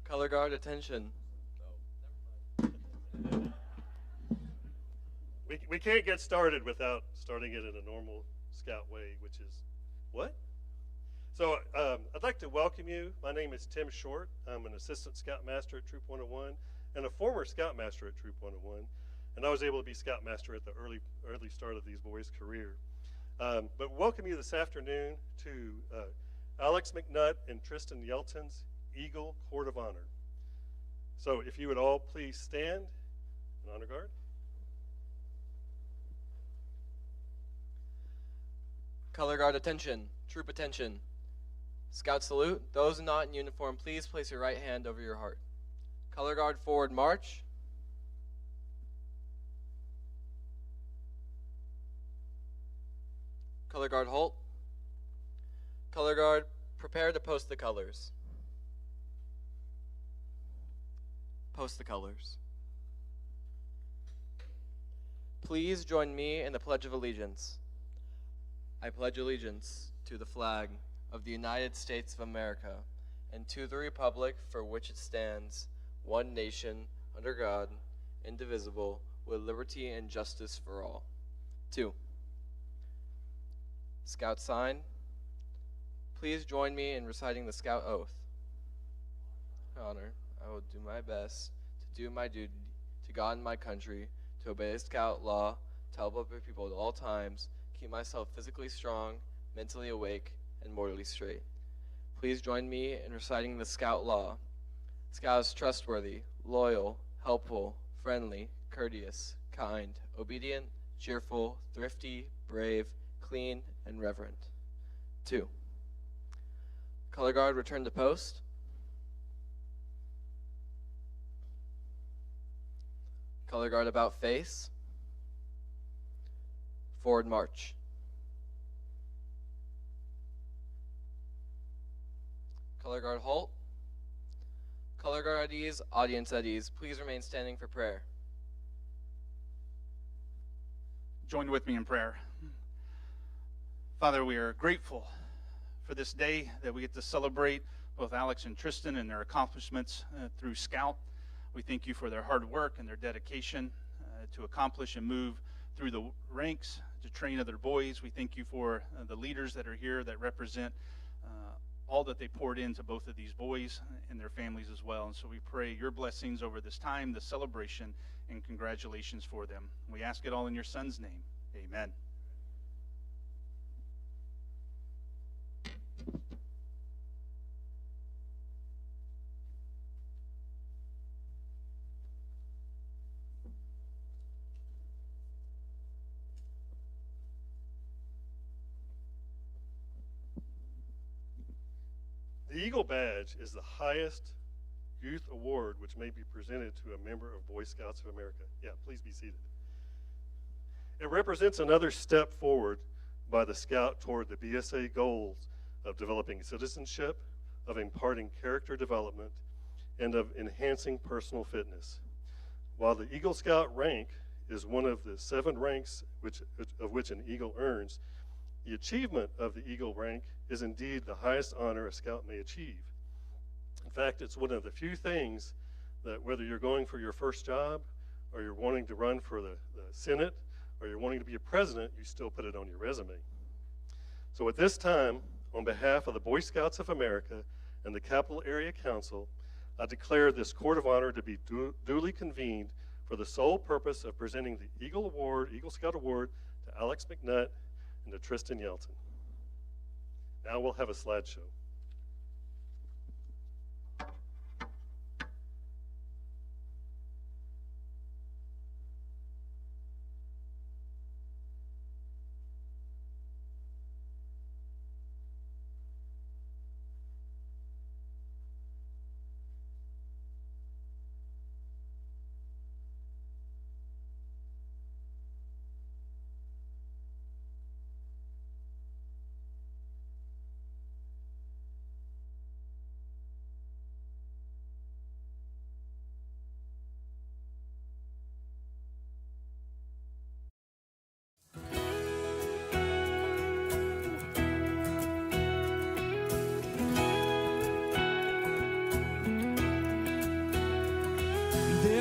Color guard, attention. We can't get started without starting it in a normal Scout way, which is what? So I'd like to welcome you. My name is Tim Short. I'm an assistant Scoutmaster at Troop 101 and a former Scoutmaster at Troop 101. And I was able to be Scoutmaster at the early start of these boys' career. But welcome you this afternoon to Alex McNutt and Tristen Yelton's Eagle Court of Honor. So if you would all please stand and honor guard. Color guard, attention. Troop, attention. Scout salute. Those not in uniform, please place your right hand over your heart. Color guard, forward march. Color guard, halt. Color guard, prepare to post the colors. Post the colors. Please join me in the Pledge of Allegiance. I pledge allegiance to the flag of the United States of America and to the republic for which it stands, one nation, under God, indivisible, with liberty and justice for all. 2. Scout sign. Please join me in reciting the Scout oath. Honor, I will do my best to do my duty to God and my country, to obey the Scout law, to help other people at all times, keep myself physically strong, mentally awake, and morally straight. Please join me in reciting the Scout law. Scout is trustworthy, loyal, helpful, friendly, courteous, kind, obedient, cheerful, thrifty, brave, clean, and reverent. 2. Color guard, return to post. Color guard, about face. Forward march. Color guard, halt. Color guard at ease, audience at ease. Please remain standing for prayer. Join with me in prayer. Father, we are grateful for this day that we get to celebrate both Alex and Tristen and their accomplishments through Scout. We thank you for their hard work and their dedication to accomplish and move through the ranks to train other boys. We thank you for the leaders that are here that represent all that they poured into both of these boys and their families as well. And so we pray your blessings over this time, the celebration, and congratulations for them. We ask it all in your Son's name. Amen. The Eagle Badge is the highest youth award which may be presented to a member of Boy Scouts of America. Yeah, please be seated. It represents another step forward by the Scout toward the BSA goals of developing citizenship, of imparting character development, and of enhancing personal fitness. While the Eagle Scout rank is one of the 7 ranks of which an Eagle earns, the achievement of the Eagle rank is indeed the highest honor a Scout may achieve. In fact, it's one of the few things that whether you're going for your first job or you're wanting to run for the Senate or you're wanting to be a president, you still put it on your resume. So at this time, on behalf of the Boy Scouts of America and the Capital Area Council, I declare this Court of Honor to be duly convened for the sole purpose of presenting the Eagle Scout Award, to Alex McNutt and to Tristen Yelton. Now we'll have a slideshow.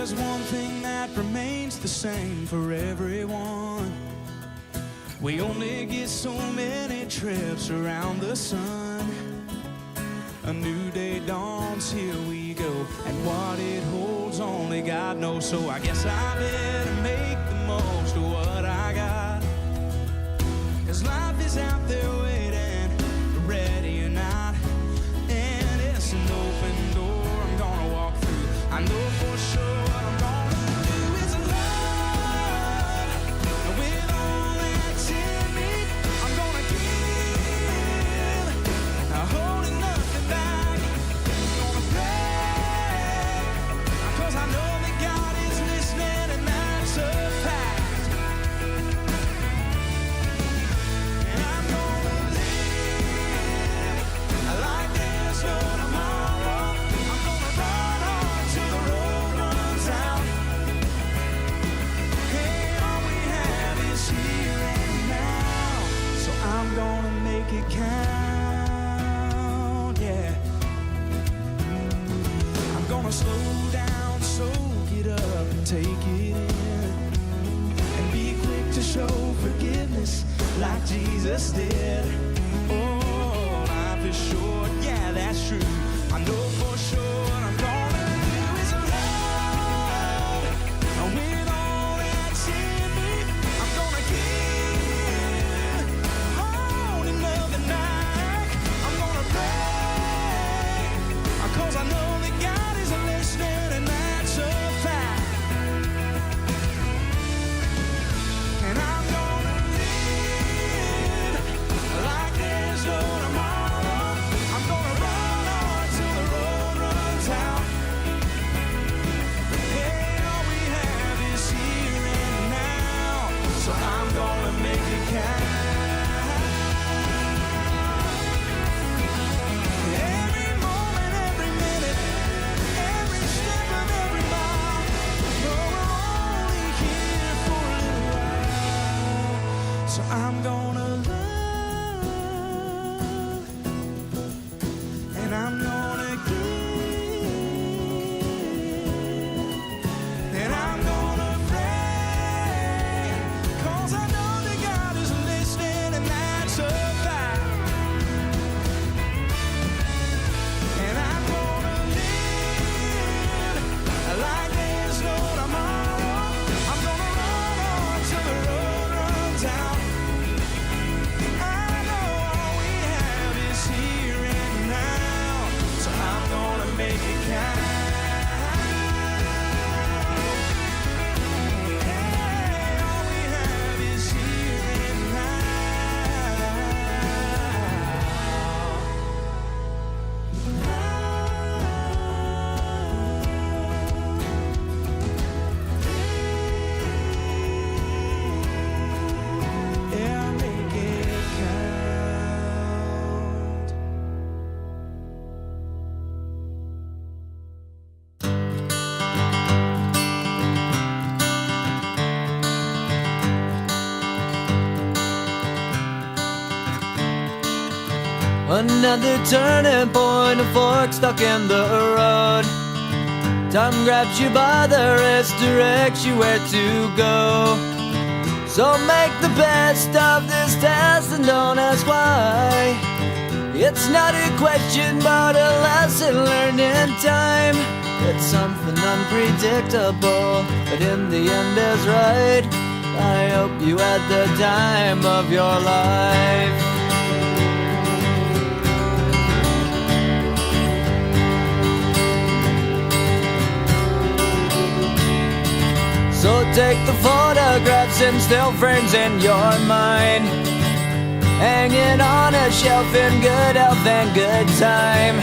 there's one thing that remains the same for everyone. We only get so many trips around the sun. A new day dawns, here we go, and what it holds only God knows. So I guess I better make the most of what I got, 'cause life is out there waiting, ready or not, and it's an open door I'm gonna walk through. I know for sure what I'm gonna do is love, and with all that's in me, I'm gonna give, holding nothing back. I'm gonna pray, 'cause I know that God is listening, and that's a fact. And I'm gonna live like there's no tomorrow. I'm gonna run on till the road runs out. Hey, all we have is here and now, so I'm gonna make it count, yeah. I'm gonna slow down, soak it up, and take it in, and be quick to show forgiveness like Jesus did. Oh, life is short, yeah, that's true. I know for sure what I'm gonna do is love, and with all that's in me, I'm gonna give, holding nothing back. I'm gonna pray, 'cause I know that God is listening, and that's a fact. And I'm gonna live like there's no tomorrow. I'm gonna run on till the road runs out. Hey, all we have is here and now, so I'm gonna make it count. Every moment, every minute, every step of every mile. No, we're only here for a little while, so I'm gonna love, and I'm gonna give, and I'm gonna pray, 'cause I know that God is listening, and that's a fact. And I'm gonna live like there's no tomorrow. I'm gonna run on till the road runs out. I know all we have is here and now, so I'm gonna make it count. Hey, all we have is here and now. Yeah, make it count. Another turning point, a fork stuck in the road. Time grabs you by the wrist, directs you where to go. So make the best of this test and don't ask why. It's not a question but a lesson learned in time. It's something unpredictable, but in the end is right. I hope you had the time of your life. So take the photographs and still frames in your mind, hanging on a shelf in good health and good time.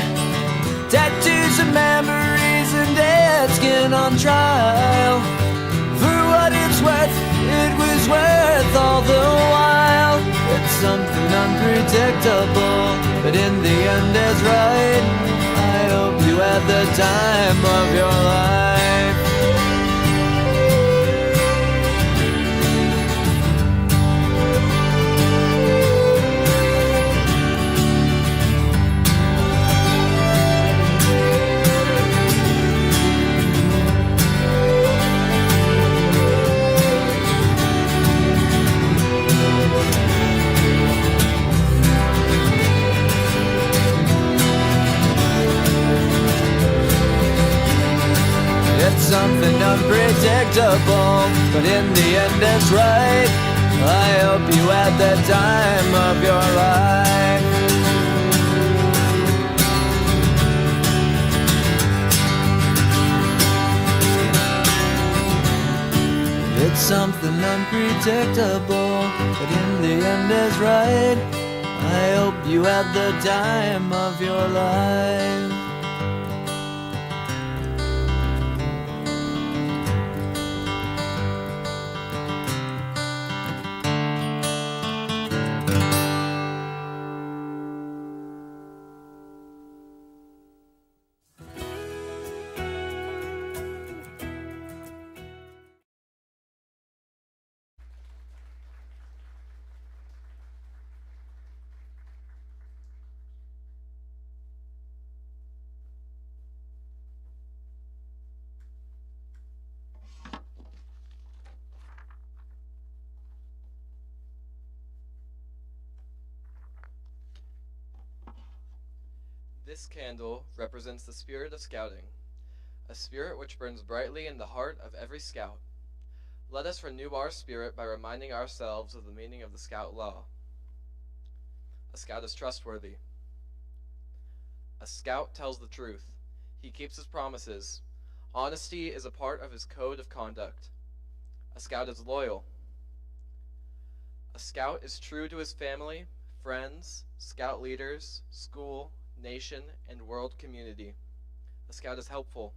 Tattoos and memories and dead skin on trial. For what it's worth, it was worth all the while. It's something unpredictable, but in the end is right. I hope you had the time of your life. unpredictable, but in the end it's right. I hope you had the time of your life. It's something unpredictable, but in the end is right. I hope you had the time of your life. This candle represents the spirit of scouting, a spirit which burns brightly in the heart of every scout. Let us renew our spirit by reminding ourselves of the meaning of the scout law. A scout is trustworthy. A scout tells the truth. He keeps his promises. Honesty is a part of his code of conduct. A scout is loyal. A scout is true to his family, friends, scout leaders, school, nation, and world community. A scout is helpful.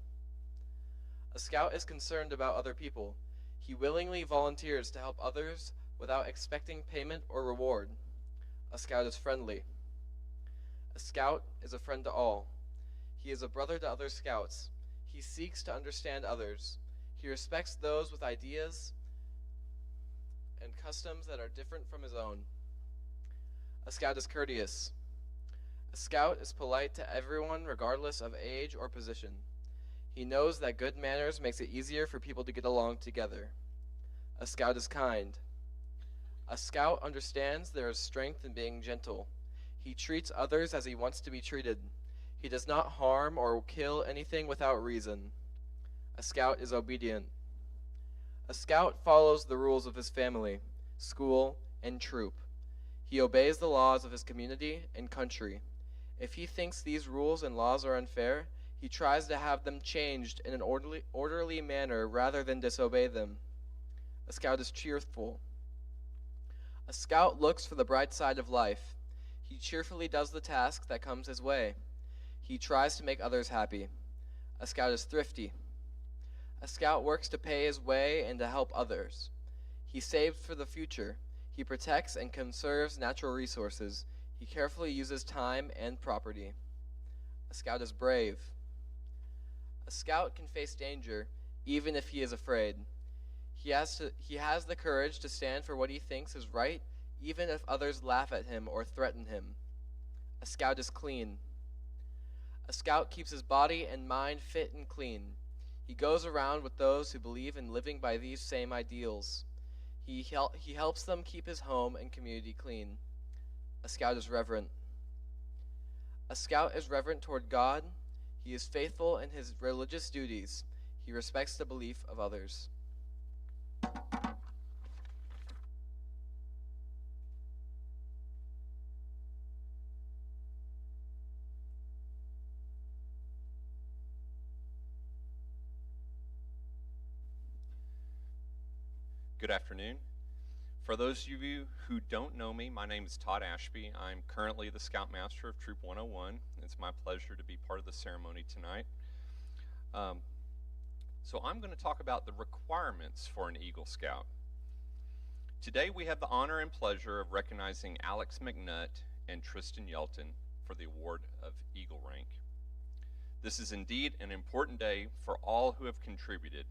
A scout is concerned about other people. He willingly volunteers to help others without expecting payment or reward. A scout is friendly. A scout is a friend to all. He is a brother to other scouts. He seeks to understand others. He respects those with ideas and customs that are different from his own. A scout is courteous. A scout is polite to everyone regardless of age or position. He knows that good manners makes it easier for people to get along together. A scout is kind. A scout understands there is strength in being gentle. He treats others as he wants to be treated. He does not harm or kill anything without reason. A scout is obedient. A scout follows the rules of his family, school, and troop. He obeys the laws of his community and country. If he thinks these rules and laws are unfair, he tries to have them changed in an orderly manner rather than disobey them. A scout is cheerful. A scout looks for the bright side of life. He cheerfully does the task that comes his way. He tries to make others happy. A scout is thrifty. A scout works to pay his way and to help others. He saves for the future. He protects and conserves natural resources. He carefully uses time and property. A scout is brave. A scout can face danger even if he is afraid. He has the courage to stand for what he thinks is right even if others laugh at him or threaten him. A scout is clean. A scout keeps his body and mind fit and clean. He goes around with those who believe in living by these same ideals. He helps them keep his home and community clean. A scout is reverent. A scout is reverent toward God. He is faithful in his religious duties. He respects the belief of others. Good afternoon. For those of you who don't know me, my name is Todd Ashby. I'm currently the Scoutmaster of Troop 101. It's my pleasure to be part of the ceremony tonight. So I'm going to talk about the requirements for an Eagle Scout. Today we have the honor and pleasure of recognizing Alex McNutt and Tristen Yelton for the award of Eagle Rank. This is indeed an important day for all who have contributed.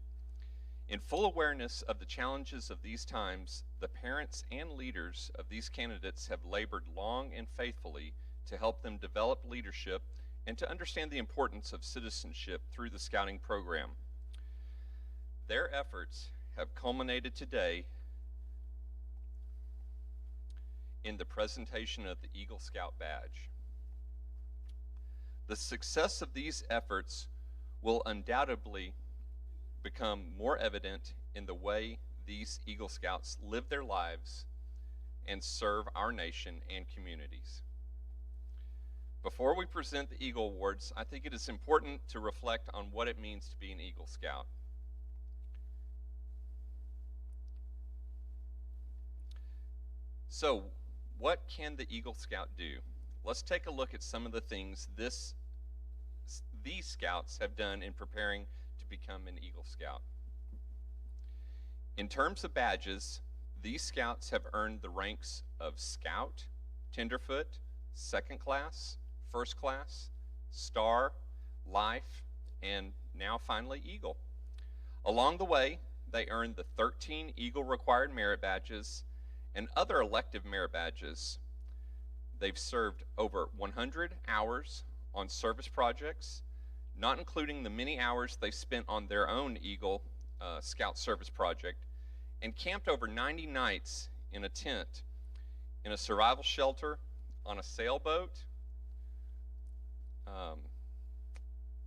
In full awareness of the challenges of these times, the parents and leaders of these candidates have labored long and faithfully to help them develop leadership and to understand the importance of citizenship through the scouting program. Their efforts have culminated today in the presentation of the Eagle Scout badge. The success of these efforts will undoubtedly become more evident in the way these Eagle Scouts live their lives and serve our nation and communities. Before we present the Eagle Awards, I think it is important to reflect on what it means to be an Eagle Scout. So, what can the Eagle Scout do? Let's take a look at some of the things these Scouts have done in preparing to become an Eagle Scout. In terms of badges, these Scouts have earned the ranks of Scout, Tenderfoot, Second Class, First Class, Star, Life, and now finally Eagle. Along the way, they earned the 13 Eagle required merit badges and other elective merit badges. They've served over 100 hours on service projects, not including the many hours they spent on their own Eagle Scout service project, and camped over 90 nights in a tent, in a survival shelter, on a sailboat,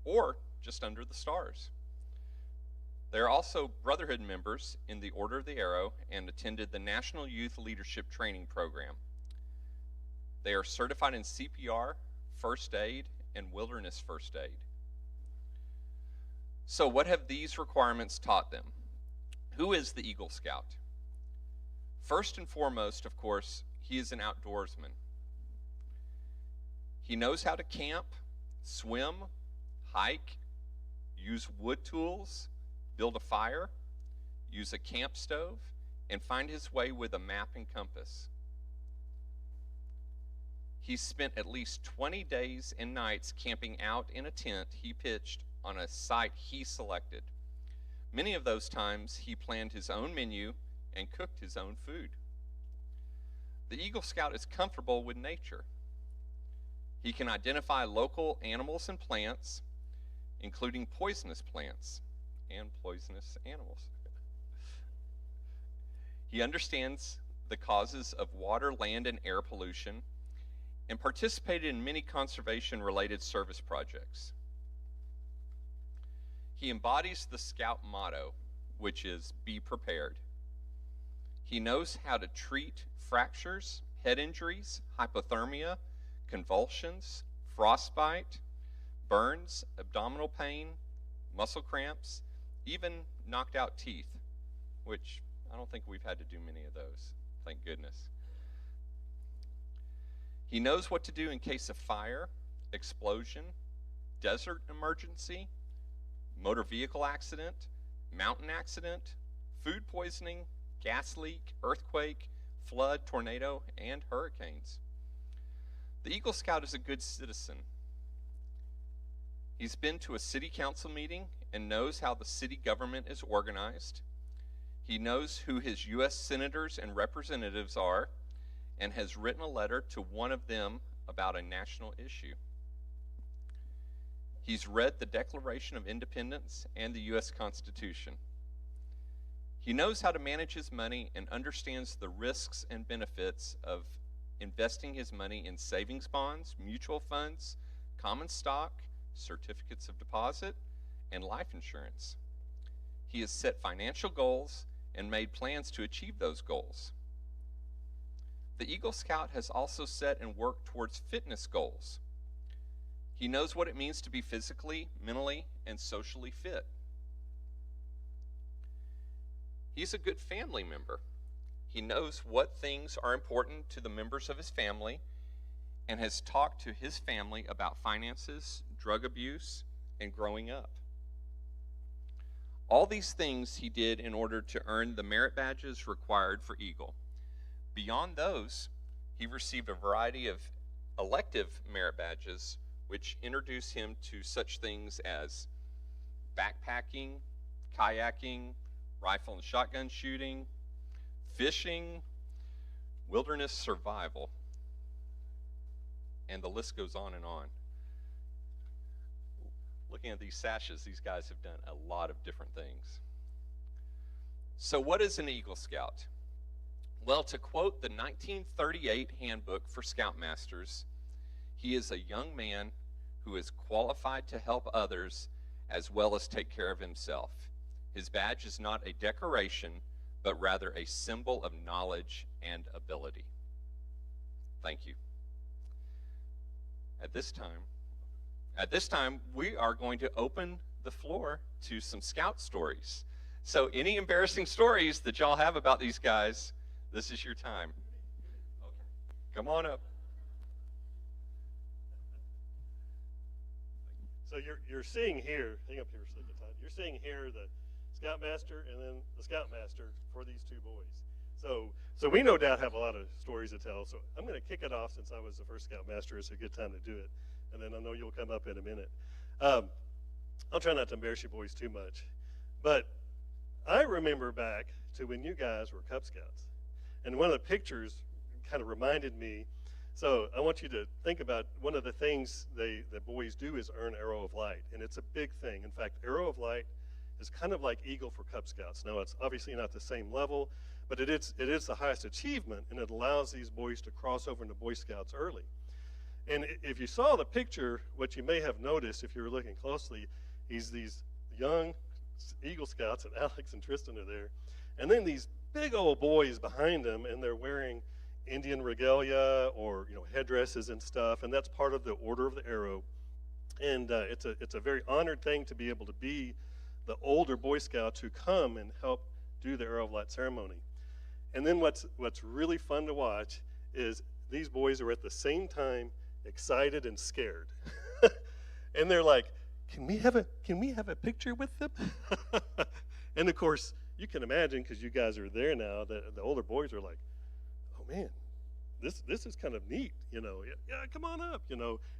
or just under the stars. They're also Brotherhood members in the Order of the Arrow and attended the National Youth Leadership Training Program. They are certified in CPR, first aid, and wilderness first aid. So what have these requirements taught them? Who is the Eagle Scout? First and foremost, of course, he is an outdoorsman. He knows how to camp, swim, hike, use wood tools, build a fire, use a camp stove, and find his way with a map and compass. He's spent at least 20 days and nights camping out in a tent he pitched on a site he selected. Many of those times he planned his own menu and cooked his own food. The Eagle Scout is comfortable with nature. He can identify local animals and plants, including poisonous plants and poisonous animals. He understands the causes of water, land, and air pollution, and participated in many conservation-related service projects. He embodies the Scout motto, which is, be prepared. He knows how to treat fractures, head injuries, hypothermia, convulsions, frostbite, burns, abdominal pain, muscle cramps, even knocked out teeth, which I don't think we've had to do many of those, thank goodness. He knows what to do in case of fire, explosion, desert emergency, motor vehicle accident, mountain accident, food poisoning, gas leak, earthquake, flood, tornado, and hurricanes. The Eagle Scout is a good citizen. He's been to a city council meeting and knows how the city government is organized. He knows who his U.S. senators and representatives are and has written a letter to one of them about a national issue. He's read the Declaration of Independence and the U.S. Constitution. He knows how to manage his money and understands the risks and benefits of investing his money in savings bonds, mutual funds, common stock, certificates of deposit, and life insurance. He has set financial goals and made plans to achieve those goals. The Eagle Scout has also set and worked towards fitness goals. He knows what it means to be physically, mentally, and socially fit. He's a good family member. He knows what things are important to the members of his family and has talked to his family about finances, drug abuse, and growing up. All these things he did in order to earn the merit badges required for Eagle. Beyond those, he received a variety of elective merit badges which introduce him to such things as backpacking, kayaking, rifle and shotgun shooting, fishing, wilderness survival, and the list goes on and on. Looking at these sashes, these guys have done a lot of different things. So what is an Eagle Scout? Well, to quote the 1938 Handbook for Scoutmasters, he is a young man who is qualified to help others as well as take care of himself. His badge is not a decoration, but rather a symbol of knowledge and ability. Thank you. At this time, we are going to open the floor to some Scout stories. So any embarrassing stories that y'all have about these guys, this is your time. Okay. Come on up. So you're seeing here, hang up here a second, Todd. You're seeing here the Scoutmaster and then the Scoutmaster for these two boys. So we no doubt have a lot of stories to tell. So I'm going to kick it off since I was the first Scoutmaster. It's a good time to do it. And then I know you'll come up in a minute. I'll try not to embarrass you boys too much. But I remember back to when you guys were Cub Scouts. And one of the pictures kind of reminded me. So I want you to think about one of the things the boys do is earn Arrow of Light. And it's a big thing. In fact, Arrow of Light is kind of like Eagle for Cub Scouts. Now, it's obviously not the same level, but it is the highest achievement, and it allows these boys to cross over into Boy Scouts early. And if you saw the picture, what you may have noticed if you were looking closely is these young Eagle Scouts, and Alex and Tristen are there, and then these big old boys behind them, and they're wearing Indian regalia or headdresses and stuff, and that's part of the Order of the Arrow. And it's a very honored thing to be able to be the older Boy Scouts who come and help do the Arrow of Light ceremony. And then what's really fun to watch is these boys are at the same time excited and scared. And they're like, can we have a picture with them? And of course, you can imagine, because you guys are there now, the older boys are like, oh man, this is kind of neat, yeah, come on up,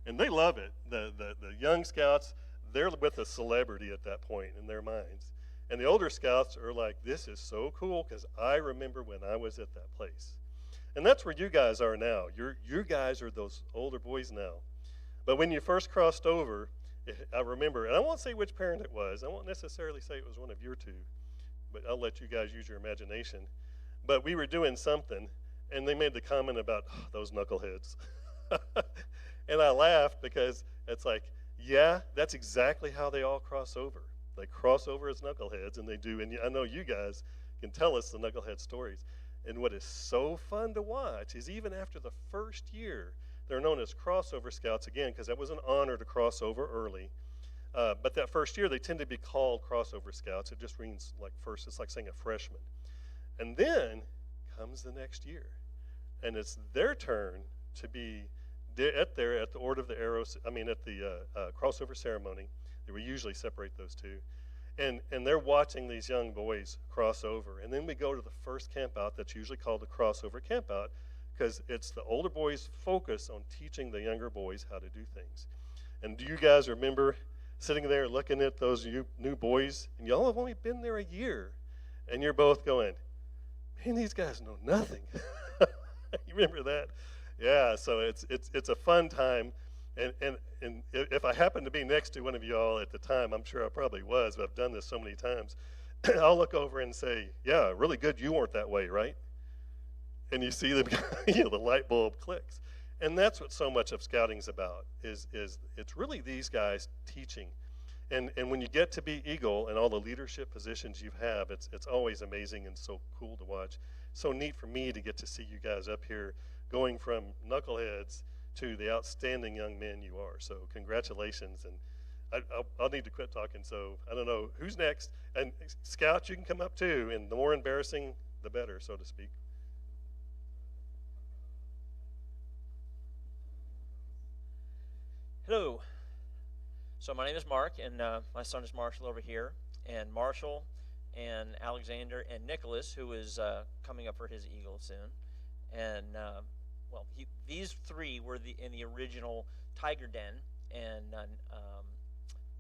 and they love it. The young scouts, they're with a celebrity at that point in their minds. And the older scouts are like, this is so cool because I remember when I was at that place. And that's where you guys are now. You guys are those older boys now. But when you first crossed over, I remember, and I won't say which parent it was. I won't necessarily say it was one of your two, but I'll let you guys use your imagination. But we were doing something, and they made the comment about those knuckleheads. And I laughed because it's like, yeah, that's exactly how they all cross over. They cross over as knuckleheads, and they do. And I know you guys can tell us the knucklehead stories. And what is so fun to watch is even after the first year, they're known as crossover scouts again, because that was an honor to cross over early. But that first year, they tend to be called crossover scouts. It just means like first, it's like saying a freshman. And then comes the next year, and it's their turn to be at the Order of the Arrows. I mean, at the crossover ceremony. We usually separate those two. And they're watching these young boys cross over. And then we go to the first camp out that's usually called the crossover camp out, because it's the older boys' focus on teaching the younger boys how to do things. And do you guys remember sitting there looking at those new boys, and y'all have only been there a year, and you're both going, man, these guys know nothing. You remember that? Yeah, so it's a fun time. And if I happen to be next to one of y'all at the time, I'm sure I probably was, but I've done this so many times, I'll look over and say, yeah, really good you weren't that way, right? And you see them, the light bulb clicks. And that's what so much of scouting's about, is it's really these guys teaching. And when you get to be Eagle and all the leadership positions you have, it's always amazing and so cool to watch. So neat for me to get to see you guys up here going from knuckleheads to the outstanding young men you are. So congratulations. And I'll need to quit talking, so I don't know who's next. And Scouts, you can come up too, and the more embarrassing, the better, so to speak. Hello. So my name is Mark, and my son is Marshall over here. And Marshall and Alexander and Nicholas, who is coming up for his Eagle soon. And these three were in the original Tiger Den, and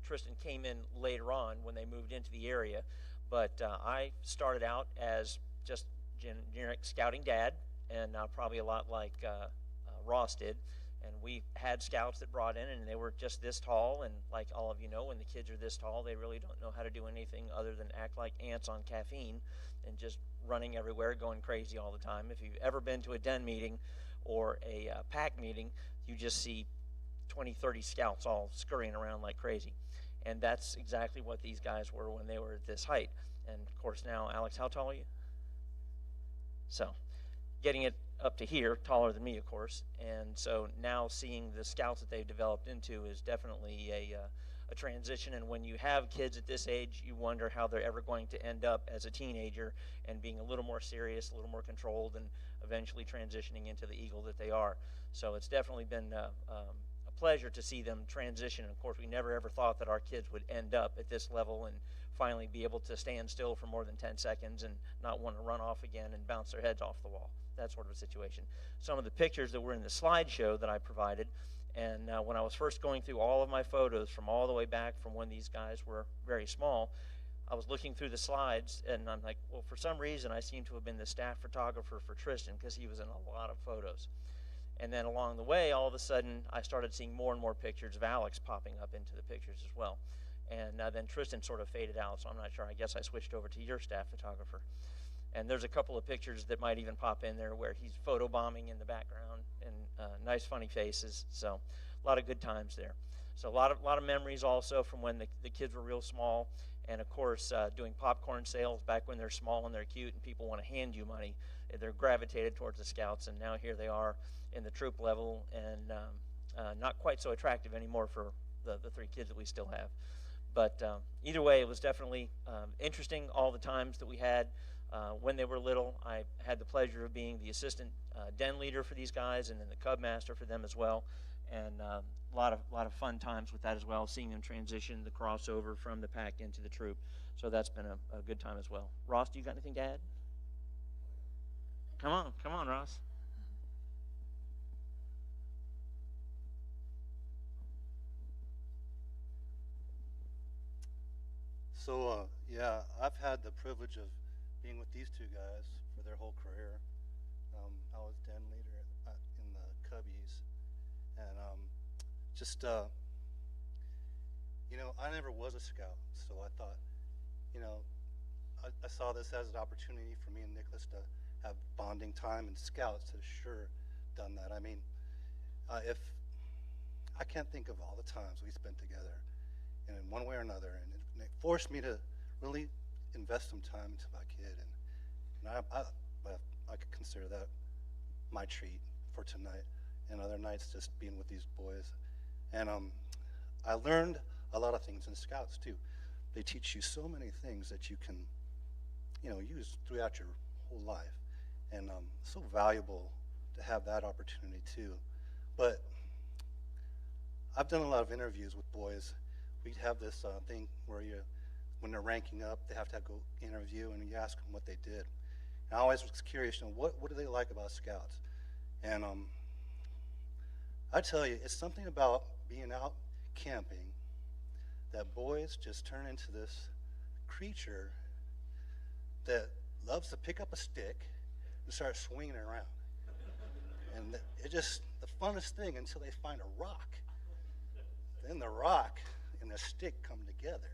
Tristen came in later on when they moved into the area. But I started out as just generic scouting dad, and probably a lot like Ross did. And we had scouts that brought in, and they were just this tall. And like all of you know, when the kids are this tall, they really don't know how to do anything other than act like ants on caffeine and just running everywhere, going crazy all the time. If you've ever been to a den meeting or a pack meeting, you just see 20, 30 scouts all scurrying around like crazy. And that's exactly what these guys were when they were at this height. And of course now, Alex, how tall are you? So getting it up to here, taller than me, of course. And so now seeing the scouts that they've developed into is definitely a transition. And when you have kids at this age, you wonder how they're ever going to end up as a teenager and being a little more serious, a little more controlled, and eventually transitioning into the eagle that they are. So it's definitely been a pleasure to see them transition. Of course, we never ever thought that our kids would end up at this level and finally be able to stand still for more than 10 seconds and not want to run off again and bounce their heads off the wall. That sort of a situation. Some of the pictures that were in the slideshow that I provided, and when I was first going through all of my photos from all the way back from when these guys were very small, I was looking through the slides, and I'm like, well, for some reason, I seem to have been the staff photographer for Tristen because he was in a lot of photos. And then along the way, all of a sudden, I started seeing more and more pictures of Alex popping up into the pictures as well. And then Tristen sort of faded out, so I'm not sure. I guess I switched over to your staff photographer. And there's a couple of pictures that might even pop in there where he's photobombing in the background and nice funny faces. So a lot of good times there. So a lot of memories also from when the kids were real small. And of course, doing popcorn sales back when they're small and they're cute and people want to hand you money. They're gravitated towards the scouts, and now here they are in the troop level and not quite so attractive anymore for the three kids that we still have. But either way, it was definitely interesting all the times that we had. When they were little, I had the pleasure of being the assistant den leader for these guys and then the cub master for them as well. And a lot of fun times with that as well, seeing them transition the crossover from the pack into the troop. So that's been a good time as well. Ross, do you got anything to add? Come on, Ross. So, yeah, I've had the privilege of being with these two guys for their whole career. I was den leader in the Cubbies, and I never was a scout, so I thought, I saw this as an opportunity for me and Nicholas to have bonding time, and scouts have sure done that. I mean, if I can't think of all the times we spent together, in one way or another, and it forced me to really invest some time into my kid, and I could consider that my treat for tonight, and other nights just being with these boys. And I learned a lot of things in scouts too. They teach you so many things that you can, use throughout your whole life, and so valuable to have that opportunity too. But I've done a lot of interviews with boys. We'd have this thing where when they're ranking up, they have to go interview, and you ask them what they did. And I always was curious, what do they like about scouts? And I tell you, it's something about being out camping that boys just turn into this creature that loves to pick up a stick and start swinging it around. And it's just the funnest thing until they find a rock. Then the rock and the stick come together,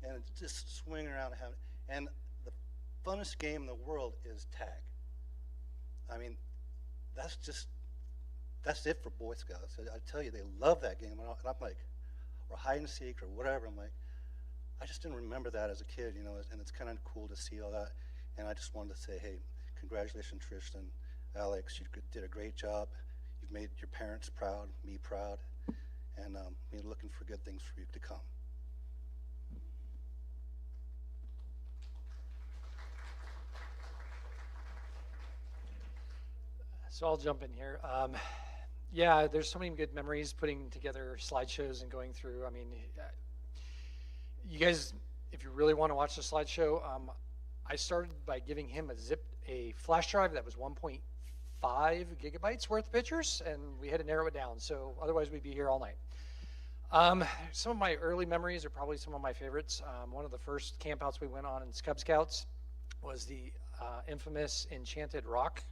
and it's just swing around and the funnest game in the world is tag. I mean, that's it for Boy Scouts. I tell you, they love that game, and I'm like, or hide and seek or whatever. I'm like, I just didn't remember that as a kid, and it's kind of cool to see all that. And I just wanted to say, hey, congratulations, Tristen, Alex, you did a great job. You've made your parents proud, me proud. And we're looking for good things for you to come. So I'll jump in here. Yeah, there's so many good memories putting together slideshows and going through. I mean, you guys, if you really want to watch the slideshow, I started by giving him a flash drive that was 1.5 gigabytes worth of pictures, and we had to narrow it down. So otherwise, we'd be here all night. Some of my early memories are probably some of my favorites. One of the first campouts we went on in Cub Scouts was the infamous Enchanted Rock.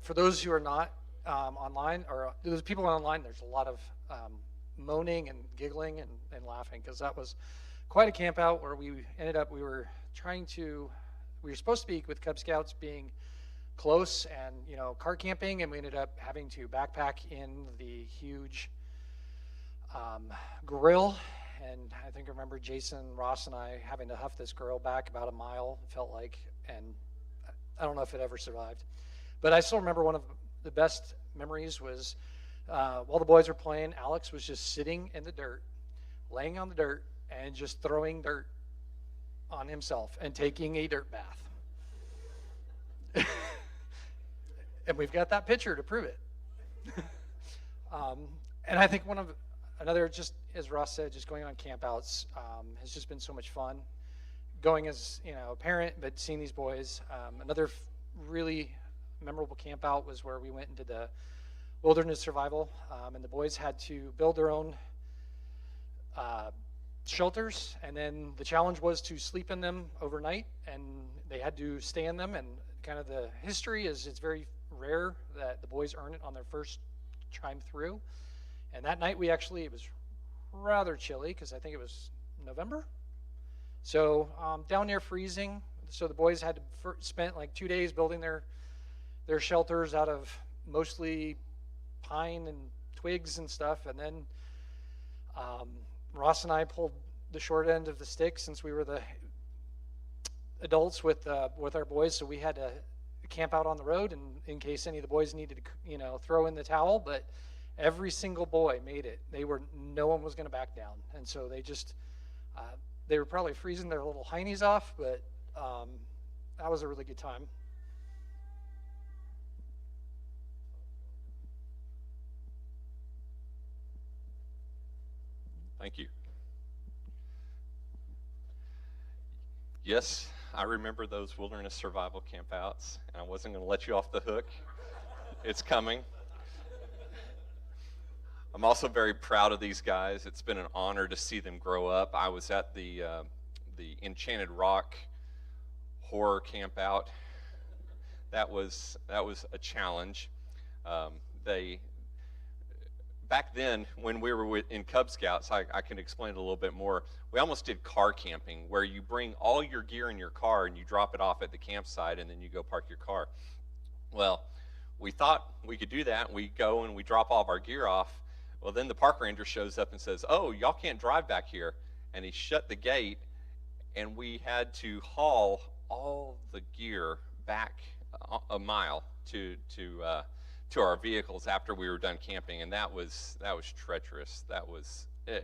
For those who are not online, or those people online, there's a lot of moaning and giggling and laughing, because that was quite a camp out where we ended up, we were supposed to be with Cub Scouts being close and, car camping, and we ended up having to backpack in the huge grill, and I think I remember Jason, Ross, and I having to huff this grill back about a mile, it felt like, and I don't know if it ever survived. But I still remember one of the best memories was while the boys were playing, Alex was just sitting in the dirt, laying on the dirt, and just throwing dirt on himself and taking a dirt bath. And we've got that picture to prove it. And I think another, just as Ross said, just going on campouts has just been so much fun. Going as a parent, but seeing these boys. Another really memorable campout was where we went into the wilderness survival, and the boys had to build their own shelters, and then the challenge was to sleep in them overnight, and they had to stay in them. And kind of the history is it's very rare that the boys earn it on their first time through. And that night it was rather chilly because I think it was November. So down near freezing. So the boys had to spent like 2 days building their shelters out of mostly pine and twigs and stuff. And then Ross and I pulled the short end of the stick since we were the adults with our boys. So we had to camp out on the road, and in case any of the boys needed to throw in the towel. But every single boy made it. No one was going to back down, and so they were probably freezing their little heinies off, but that was a really good time. Thank you. Yes, I remember those wilderness survival campouts, and I wasn't going to let you off the hook. It's coming. I'm also very proud of these guys. It's been an honor to see them grow up. I was at the Enchanted Rock horror campout. That was a challenge. Back then, when we were in Cub Scouts, I can explain it a little bit more. We almost did car camping, where you bring all your gear in your car and you drop it off at the campsite, and then you go park your car. Well, we thought we could do that. We go and we drop all of our gear off. Well, then the park ranger shows up and says, "Oh, y'all can't drive back here." And he shut the gate, and we had to haul all the gear back a mile to our vehicles after we were done camping, and that was treacherous.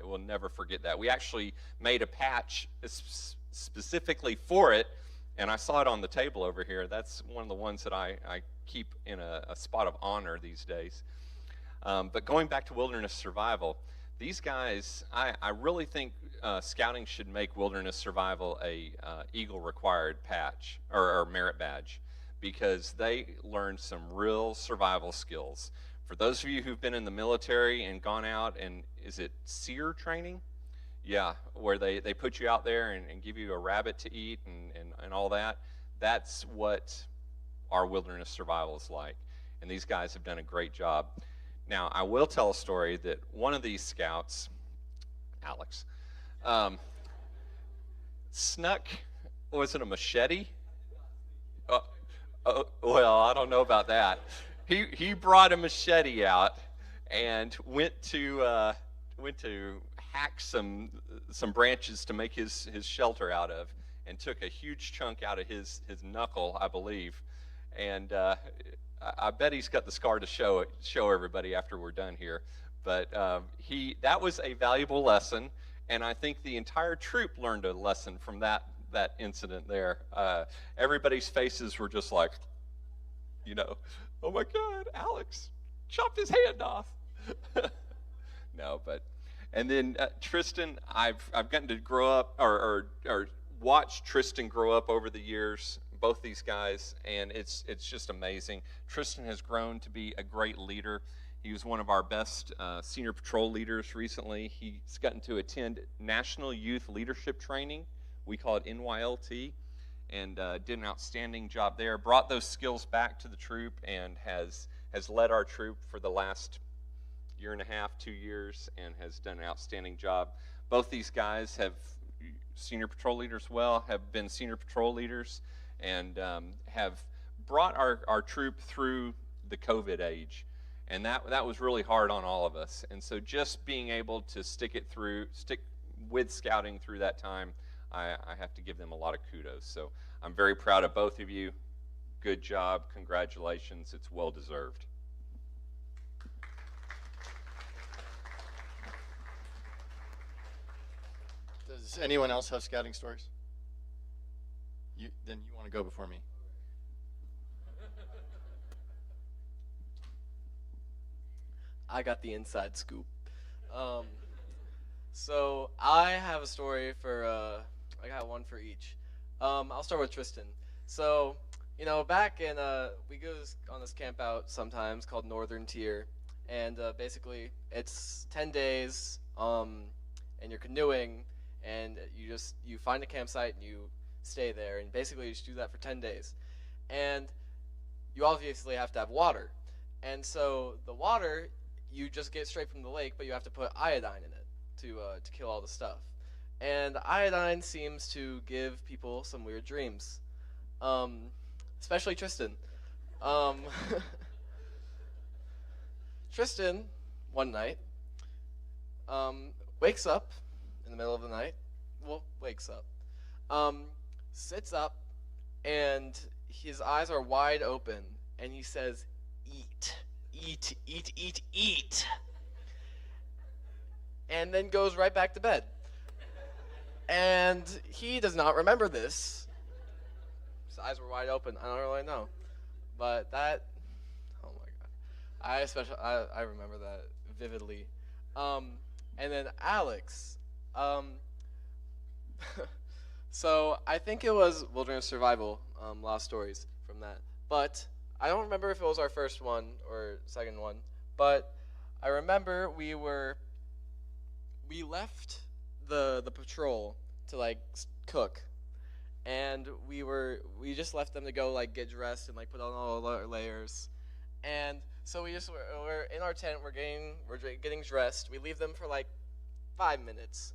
We'll never forget that. We actually made a patch specifically for it, and I saw it on the table over here. That's one of the ones that I keep in a spot of honor these days. But going back to wilderness survival, these guys, I really think scouting should make wilderness survival a Eagle required patch or merit badge, because they learned some real survival skills. For those of you who've been in the military and gone out, and is it SEER training? Yeah, where they put you out there and give you a rabbit to eat and all that. That's what our wilderness survival is like. And these guys have done a great job. Now, I will tell a story that one of these scouts, Alex, snuck, was it a machete? Well, I don't know about that. He brought a machete out and went to hack some branches to make his shelter out of, and took a huge chunk out of his knuckle, I believe. And I bet he's got the scar to show everybody after we're done here. But that was a valuable lesson, and I think the entire troop learned a lesson from that incident there. Everybody's faces were just like, oh my God, Alex chopped his hand off. No, and then Tristen, I've gotten to grow up or watch Tristen grow up over the years, both these guys, and it's just amazing. Tristen has grown to be a great leader. He was one of our best senior patrol leaders recently. He's gotten to attend National Youth Leadership Training. We call it NYLT, and did an outstanding job there. Brought those skills back to the troop, and has led our troop for the last year and a half, 2 years, and has done an outstanding job. Both these guys have senior patrol leaders have been senior patrol leaders, and have brought our troop through the COVID age. And that was really hard on all of us. And so just being able to stick with scouting through that time, I have to give them a lot of kudos. So I'm very proud of both of you. Good job. Congratulations. It's well deserved. Does anyone else have scouting stories? Then you want to go before me. I got the inside scoop. So I have a story for, I got one for each. I'll start with Tristen. So, you know, back in, we go on this camp out sometimes called Northern Tier. And basically it's 10 days, and you're canoeing, and you find a campsite and you stay there. And basically you just do that for 10 days. And you obviously have to have water. And so the water, you just get straight from the lake, but you have to put iodine in it to kill all the stuff. And iodine seems to give people some weird dreams, especially Tristen. Tristen, one night, wakes up in the middle of the night. Well, wakes up, sits up, and his eyes are wide open, and he says, "Eat. Eat, eat, eat, eat," and then goes right back to bed. And he does not remember this. His eyes were wide open. I don't really know, but that, oh my God, I remember that vividly. And then Alex, so I think it was Wilderness Survival, Lost Stories from that, but I don't remember if it was our first one or second one, but I remember we left the patrol to like cook, and we just left them to go like get dressed and like put on all our layers, and so we're in our tent, we're getting dressed. We leave them for like 5 minutes.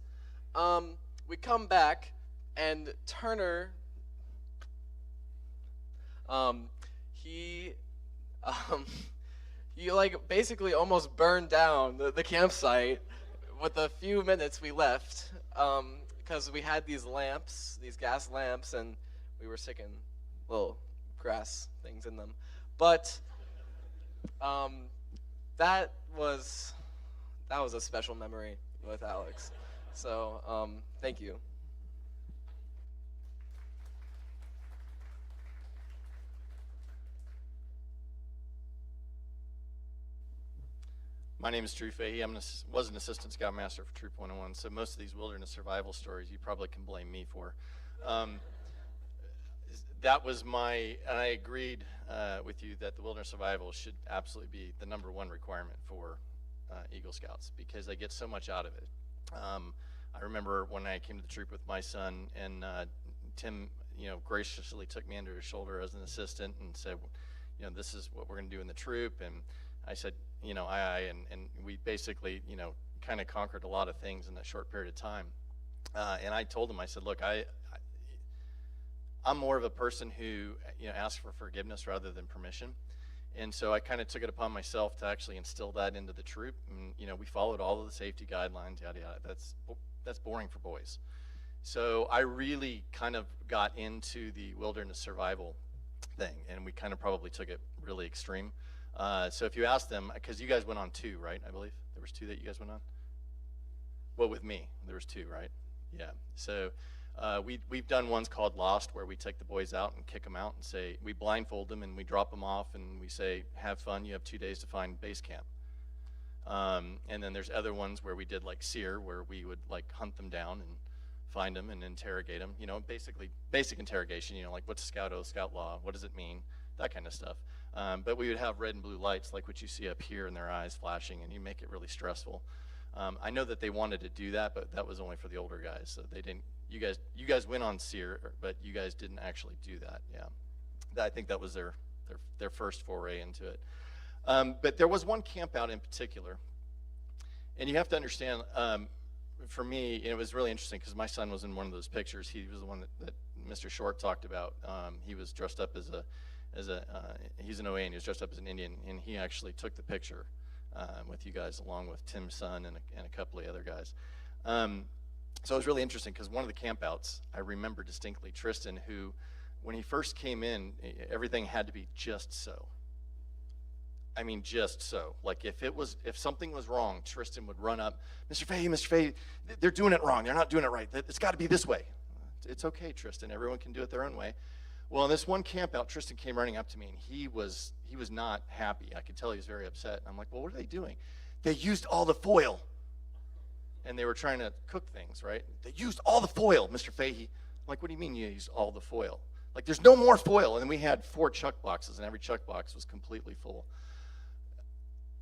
We come back, and Turner, he like basically almost burned down the campsite with the few minutes we left, because we had these lamps, these gas lamps, and we were sticking little grass things in them. But that was a special memory with Alex. So thank you. My name is Drew Fahey. Was an assistant scoutmaster for Troop 101, so most of these wilderness survival stories you probably can blame me for. That was and I agreed with you that the wilderness survival should absolutely be the #1 requirement for Eagle Scouts, because they get so much out of it. I remember when I came to the troop with my son, and Tim, graciously took me under his shoulder as an assistant and said, this is what we're going to do in the troop. And I said, aye, and we basically, kind of conquered a lot of things in that short period of time. And I told him, I said, look, I'm more of a person who, asks for forgiveness rather than permission. And so I kind of took it upon myself to actually instill that into the troop. And, we followed all of the safety guidelines, yada, yada. That's boring for boys. So I really kind of got into the wilderness survival thing, and we kind of probably took it really extreme. So if you ask them, because you guys went on 2, right? I believe there was 2 that you guys went on. Well, with me, there was 2, right? Yeah. So we've done ones called Lost, where we take the boys out and kick them out and say, we blindfold them and we drop them off and we say, have fun. You have 2 days to find base camp. And then there's other ones where we did like SEER, where we would like hunt them down and find them and interrogate them. Basically basic interrogation. Like what's Scout Oath, Scout Law? What does it mean? That kind of stuff. But we would have red and blue lights like what you see up here in their eyes flashing, and you make it really stressful. I know that they wanted to do that, but that was only for the older guys. So they didn't. You guys went on SEER, but you guys didn't actually do that. Yeah, I think that was their first foray into it. But there was one camp out in particular, and you have to understand. For me, it was really interesting because my son was in one of those pictures. He was the one that Mr. Short talked about. He was dressed up he's an OA and he was dressed up as an Indian, and he actually took the picture with you guys along with Tim's son and a couple of other guys. So it was really interesting because one of the campouts, I remember distinctly Tristen, who, when he first came in, everything had to be just so. I mean, just so. Like if something was wrong, Tristen would run up, Mr. Fahey, they're doing it wrong. They're not doing it right. It's got to be this way. It's okay, Tristen. Everyone can do it their own way. Well, in this one campout, Tristen came running up to me, and he was not happy. I could tell he was very upset. I'm like, well, what are they doing? They used all the foil. And they were trying to cook things, right? They used all the foil, Mr. Fahey. I'm like, what do you mean you used all the foil? Like, there's no more foil. And then we had 4 chuck boxes, and every chuck box was completely full.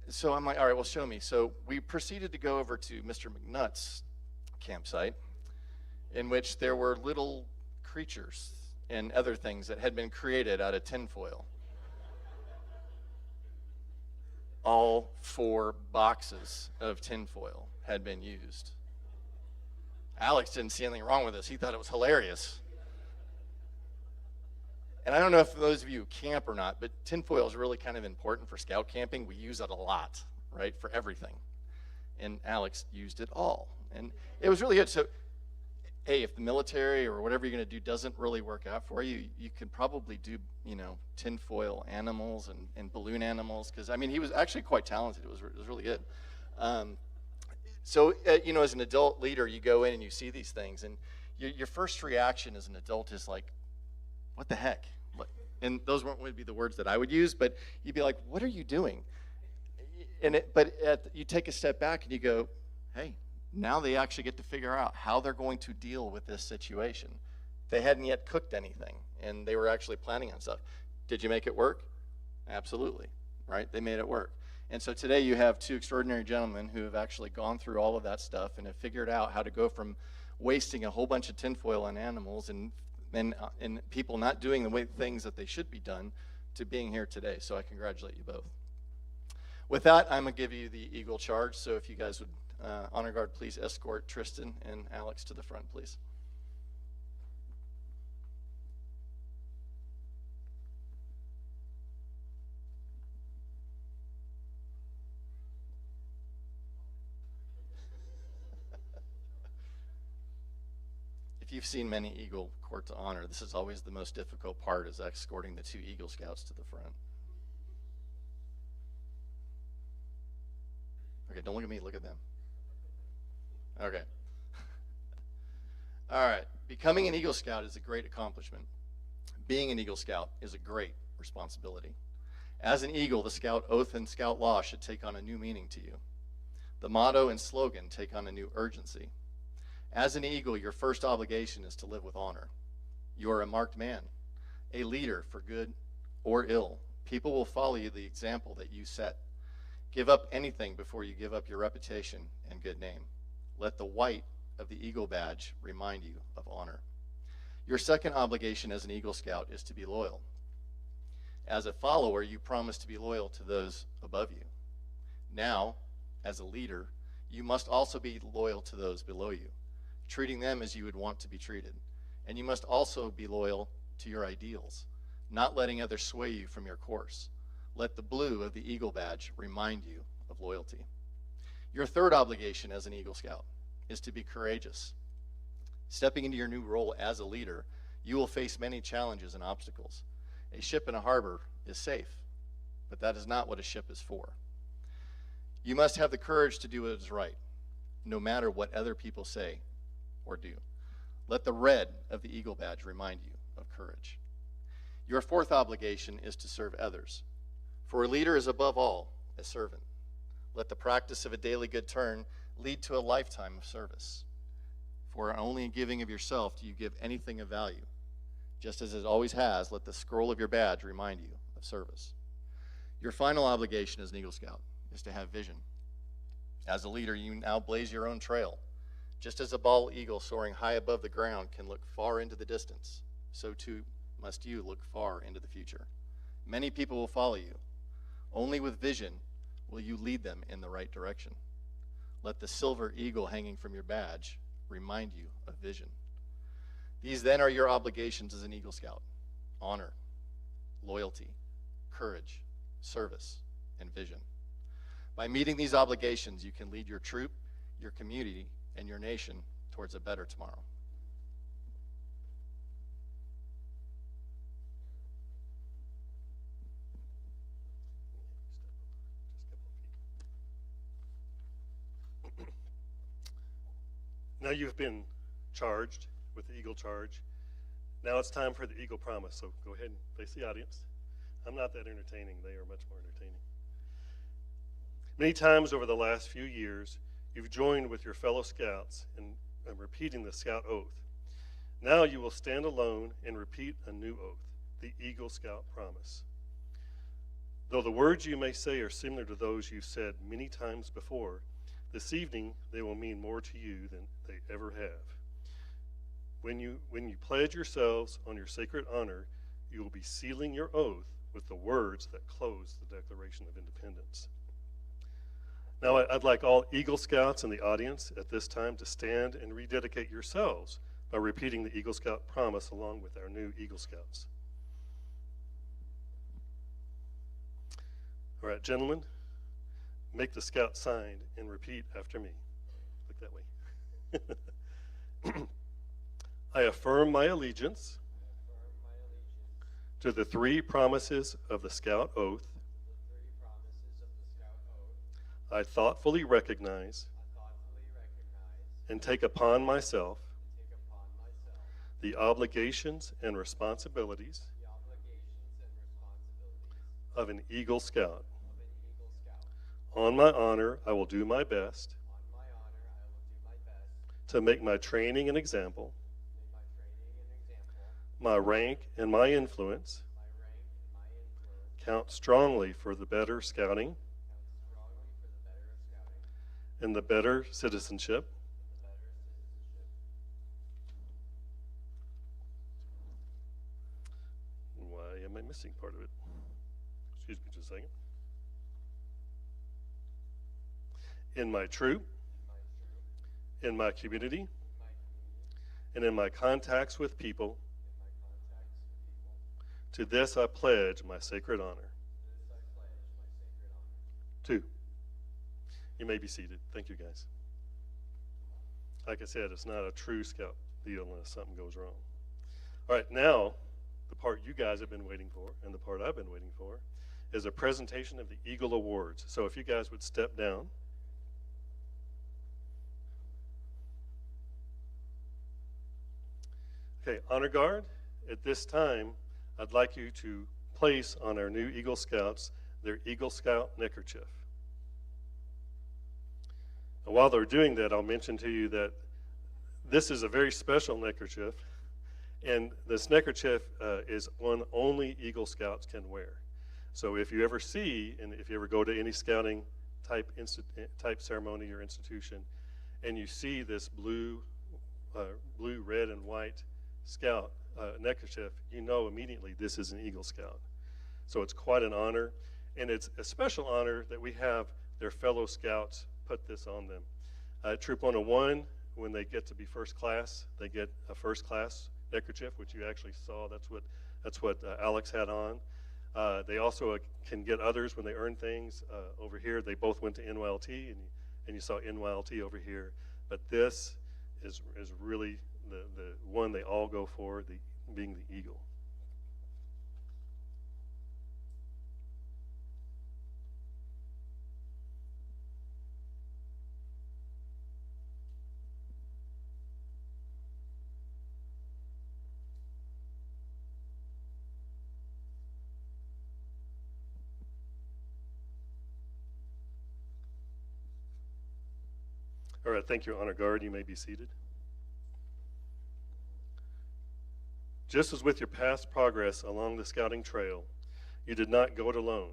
So I'm like, all right, well, show me. So we proceeded to go over to Mr. McNutt's campsite, in which there were little creatures and other things that had been created out of tinfoil. All 4 boxes of tinfoil had been used. Alex didn't see anything wrong with this. He thought it was hilarious. And I don't know if those of you who camp or not, but tinfoil is really kind of important for scout camping. We use it a lot, right, for everything. And Alex used it all. And it was really good. So, hey, if the military or whatever you're going to do doesn't really work out for you, you can probably do, tinfoil animals and balloon animals. Because, I mean, he was actually quite talented. It was really good. So, as an adult leader, you go in and you see these things. And your first reaction as an adult is like, what the heck? And those would be the words that I would use, but you'd be like, what are you doing? But you take a step back and you go, hey, now they actually get to figure out how they're going to deal with this situation. They hadn't yet cooked anything, and they were actually planning on stuff. Did you make it work? Absolutely, right? They made it work. And so today you have 2 extraordinary gentlemen who have actually gone through all of that stuff and have figured out how to go from wasting a whole bunch of tinfoil on animals and people not doing the things that they should be done to being here today. So I congratulate you both. With that, I'm going to give you the Eagle charge. So if you guys would, honor guard, please escort Tristen and Alex to the front, please. If you've seen many Eagle Court to Honor, this is always the most difficult part, is escorting the 2 Eagle Scouts to the front. Okay, don't look at me, look at them. Okay. All right, becoming an Eagle Scout is a great accomplishment. Being an Eagle Scout is a great responsibility. As an Eagle, the Scout oath and Scout law should take on a new meaning to you. The motto and slogan take on a new urgency. As an Eagle, your first obligation is to live with honor. You are a marked man, a leader for good or ill. People will follow you the example that you set. Give up anything before you give up your reputation and good name. Let the white of the Eagle badge remind you of honor. Your second obligation as an Eagle Scout is to be loyal. As a follower, you promise to be loyal to those above you. Now, as a leader, you must also be loyal to those below you, treating them as you would want to be treated. And you must also be loyal to your ideals, not letting others sway you from your course. Let the blue of the Eagle badge remind you of loyalty. Your third obligation as an Eagle Scout is to be courageous. Stepping into your new role as a leader, you will face many challenges and obstacles. A ship in a harbor is safe, but that is not what a ship is for. You must have the courage to do what is right, no matter what other people say or do. Let the red of the Eagle badge remind you of courage. Your fourth obligation is to serve others. For a leader is above all a servant. Let the practice of a daily good turn lead to a lifetime of service. For only in giving of yourself do you give anything of value. Just as it always has, let the scroll of your badge remind you of service. Your final obligation as an Eagle Scout is to have vision. As a leader, you now blaze your own trail. Just as a bald eagle soaring high above the ground can look far into the distance, so too must you look far into the future. Many people will follow you. Only with vision will you lead them in the right direction. Let the silver eagle hanging from your badge remind you of vision. These then are your obligations as an Eagle Scout. Honor, loyalty, courage, service, and vision. By meeting these obligations, you can lead your troop, your community, and your nation towards a better tomorrow. Now you've been charged with the Eagle Charge. Now it's time for the Eagle Promise. So go ahead and face the audience. I'm not that entertaining. They are much more entertaining. Many times over the last few years, you've joined with your fellow scouts in repeating the Scout Oath. Now you will stand alone and repeat a new oath, the Eagle Scout Promise. Though the words you may say are similar to those you've said many times before, this evening they will mean more to you than they ever have. When you pledge yourselves on your sacred honor, you will be sealing your oath with the words that close the Declaration of Independence. Now I'd like all Eagle Scouts in the audience at this time to stand and rededicate yourselves by repeating the Eagle Scout Promise along with our new Eagle Scouts. All right, gentlemen, make the Scout sign and repeat after me. Look that way. I affirm my allegiance to the three promises of the Scout Oath. I thoughtfully recognize and take upon myself the obligations and responsibilities of an Eagle Scout. On my honor, I will do my best to make my training an example, my rank and my influence count strongly for the better scouting and the better citizenship. Why am I missing part of it? Excuse me just a second. In my troop, in my community, and in my contacts with people, to this I pledge my sacred honor. 2. You may be seated. Thank you, guys. Like I said, it's not a true Scout deal unless something goes wrong. All right, now, the part you guys have been waiting for, and the part I've been waiting for, is a presentation of the Eagle Awards. So if you guys would step down. Okay, Honor Guard, at this time, I'd like you to place on our new Eagle Scouts their Eagle Scout neckerchief. And while they're doing that, I'll mention to you that this is a very special neckerchief, and this neckerchief is one only Eagle Scouts can wear. So if you ever see, and if you ever go to any scouting type ceremony or institution, and you see this blue, red, and white Scout neckerchief, you know immediately this is an Eagle Scout. So it's quite an honor, and it's a special honor that we have their fellow Scouts put this on them. Troop 101, when they get to be first class, they get a first class neckerchief, which you actually saw. That's what Alex had on. They also can get others when they earn things. Over here, they both went to NYLT, and you saw NYLT over here. But this is really the one they all go for, being the Eagle. All right, thank you, Honor Guard. You may be seated. Just as with your past progress along the scouting trail, you did not go it alone.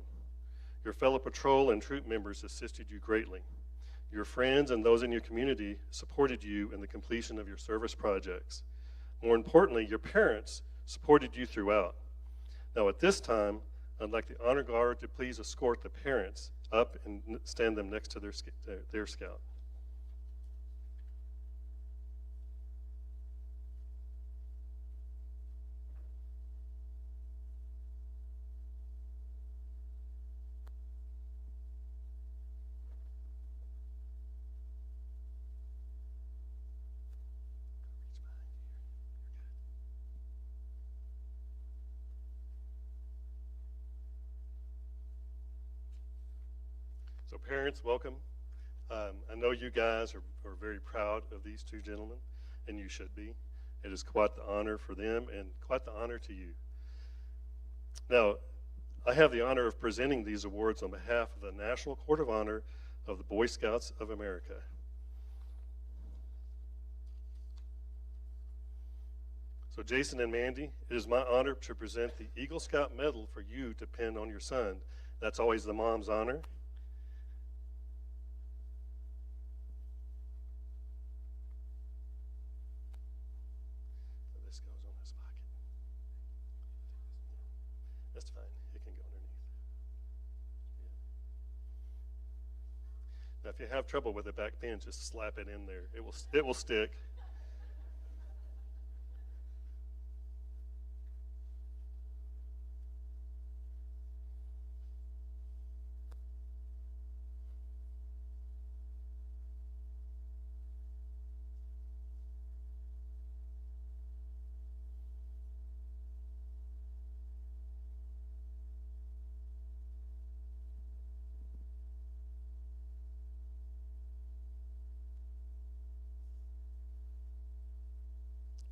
Your fellow patrol and troop members assisted you greatly. Your friends and those in your community supported you in the completion of your service projects. More importantly, your parents supported you throughout. Now at this time, I'd like the Honor Guard to please escort the parents up and stand them next to their scout. So parents, welcome. I know you guys are very proud of these two gentlemen, and you should be. It is quite the honor for them and quite the honor to you. Now, I have the honor of presenting these awards on behalf of the National Court of Honor of the Boy Scouts of America. So Jason and Mandy, it is my honor to present the Eagle Scout Medal for you to pin on your son. That's always the mom's honor. This goes on his pocket. That's fine, it can go underneath. Yeah. Now if you have trouble with the back pin, just slap it in there. It will stick.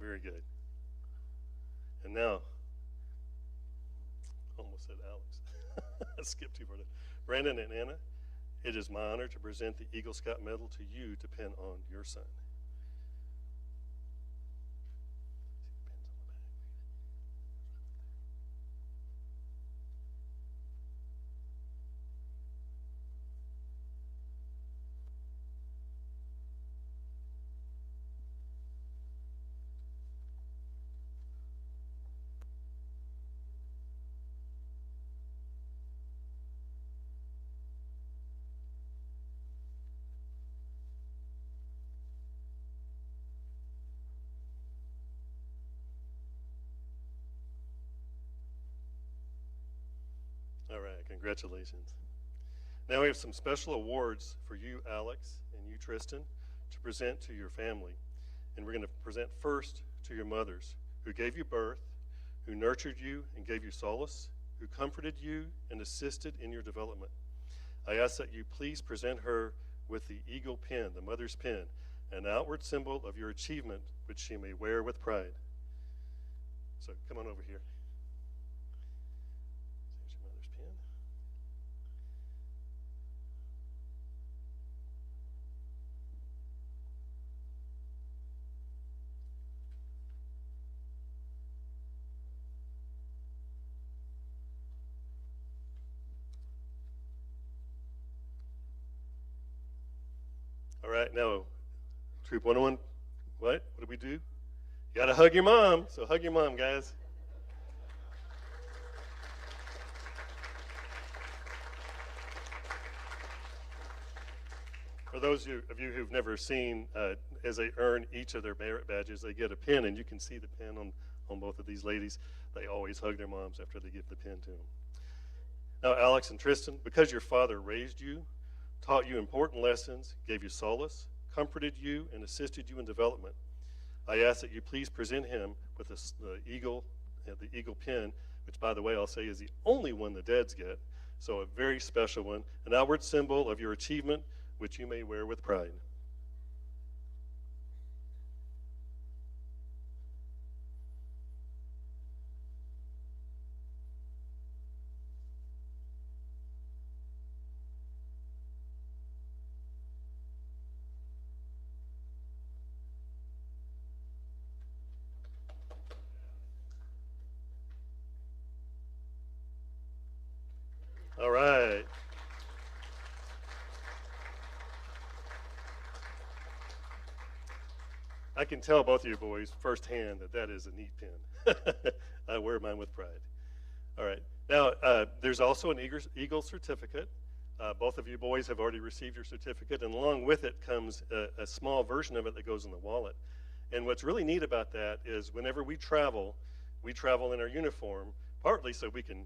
Very good. And now, almost said Alex. I skipped too far. Brandon and Anna, it is my honor to present the Eagle Scout Medal to you to pin on your son. All right, congratulations. Now we have some special awards for you, Alex, and you, Tristen, to present to your family. And we're going to present first to your mothers, who gave you birth, who nurtured you and gave you solace, who comforted you and assisted in your development. I ask that you please present her with the eagle pin, the mother's pin, an outward symbol of your achievement, which she may wear with pride. So come on over here. There's your mother's pin. All right, now, Troop 101, what do we do? You gotta hug your mom, so hug your mom, guys. For those of you who've never seen, as they earn each of their merit badges, they get a pin, and you can see the pin on both of these ladies. They always hug their moms after they give the pin to them. Now, Alex and Tristen, because your father raised you, taught you important lessons, gave you solace, comforted you, and assisted you in development, I ask that you please present him with the eagle pin, which, by the way, I'll say is the only one the dads get, so a very special one, an outward symbol of your achievement, which you may wear with pride. All right. I can tell both of you boys firsthand that is a neat pin. I wear mine with pride. All right. Now, there's also an Eagle certificate. Both of you boys have already received your certificate, and along with it comes a small version of it that goes in the wallet. And what's really neat about that is whenever we travel in our uniform, partly so we can,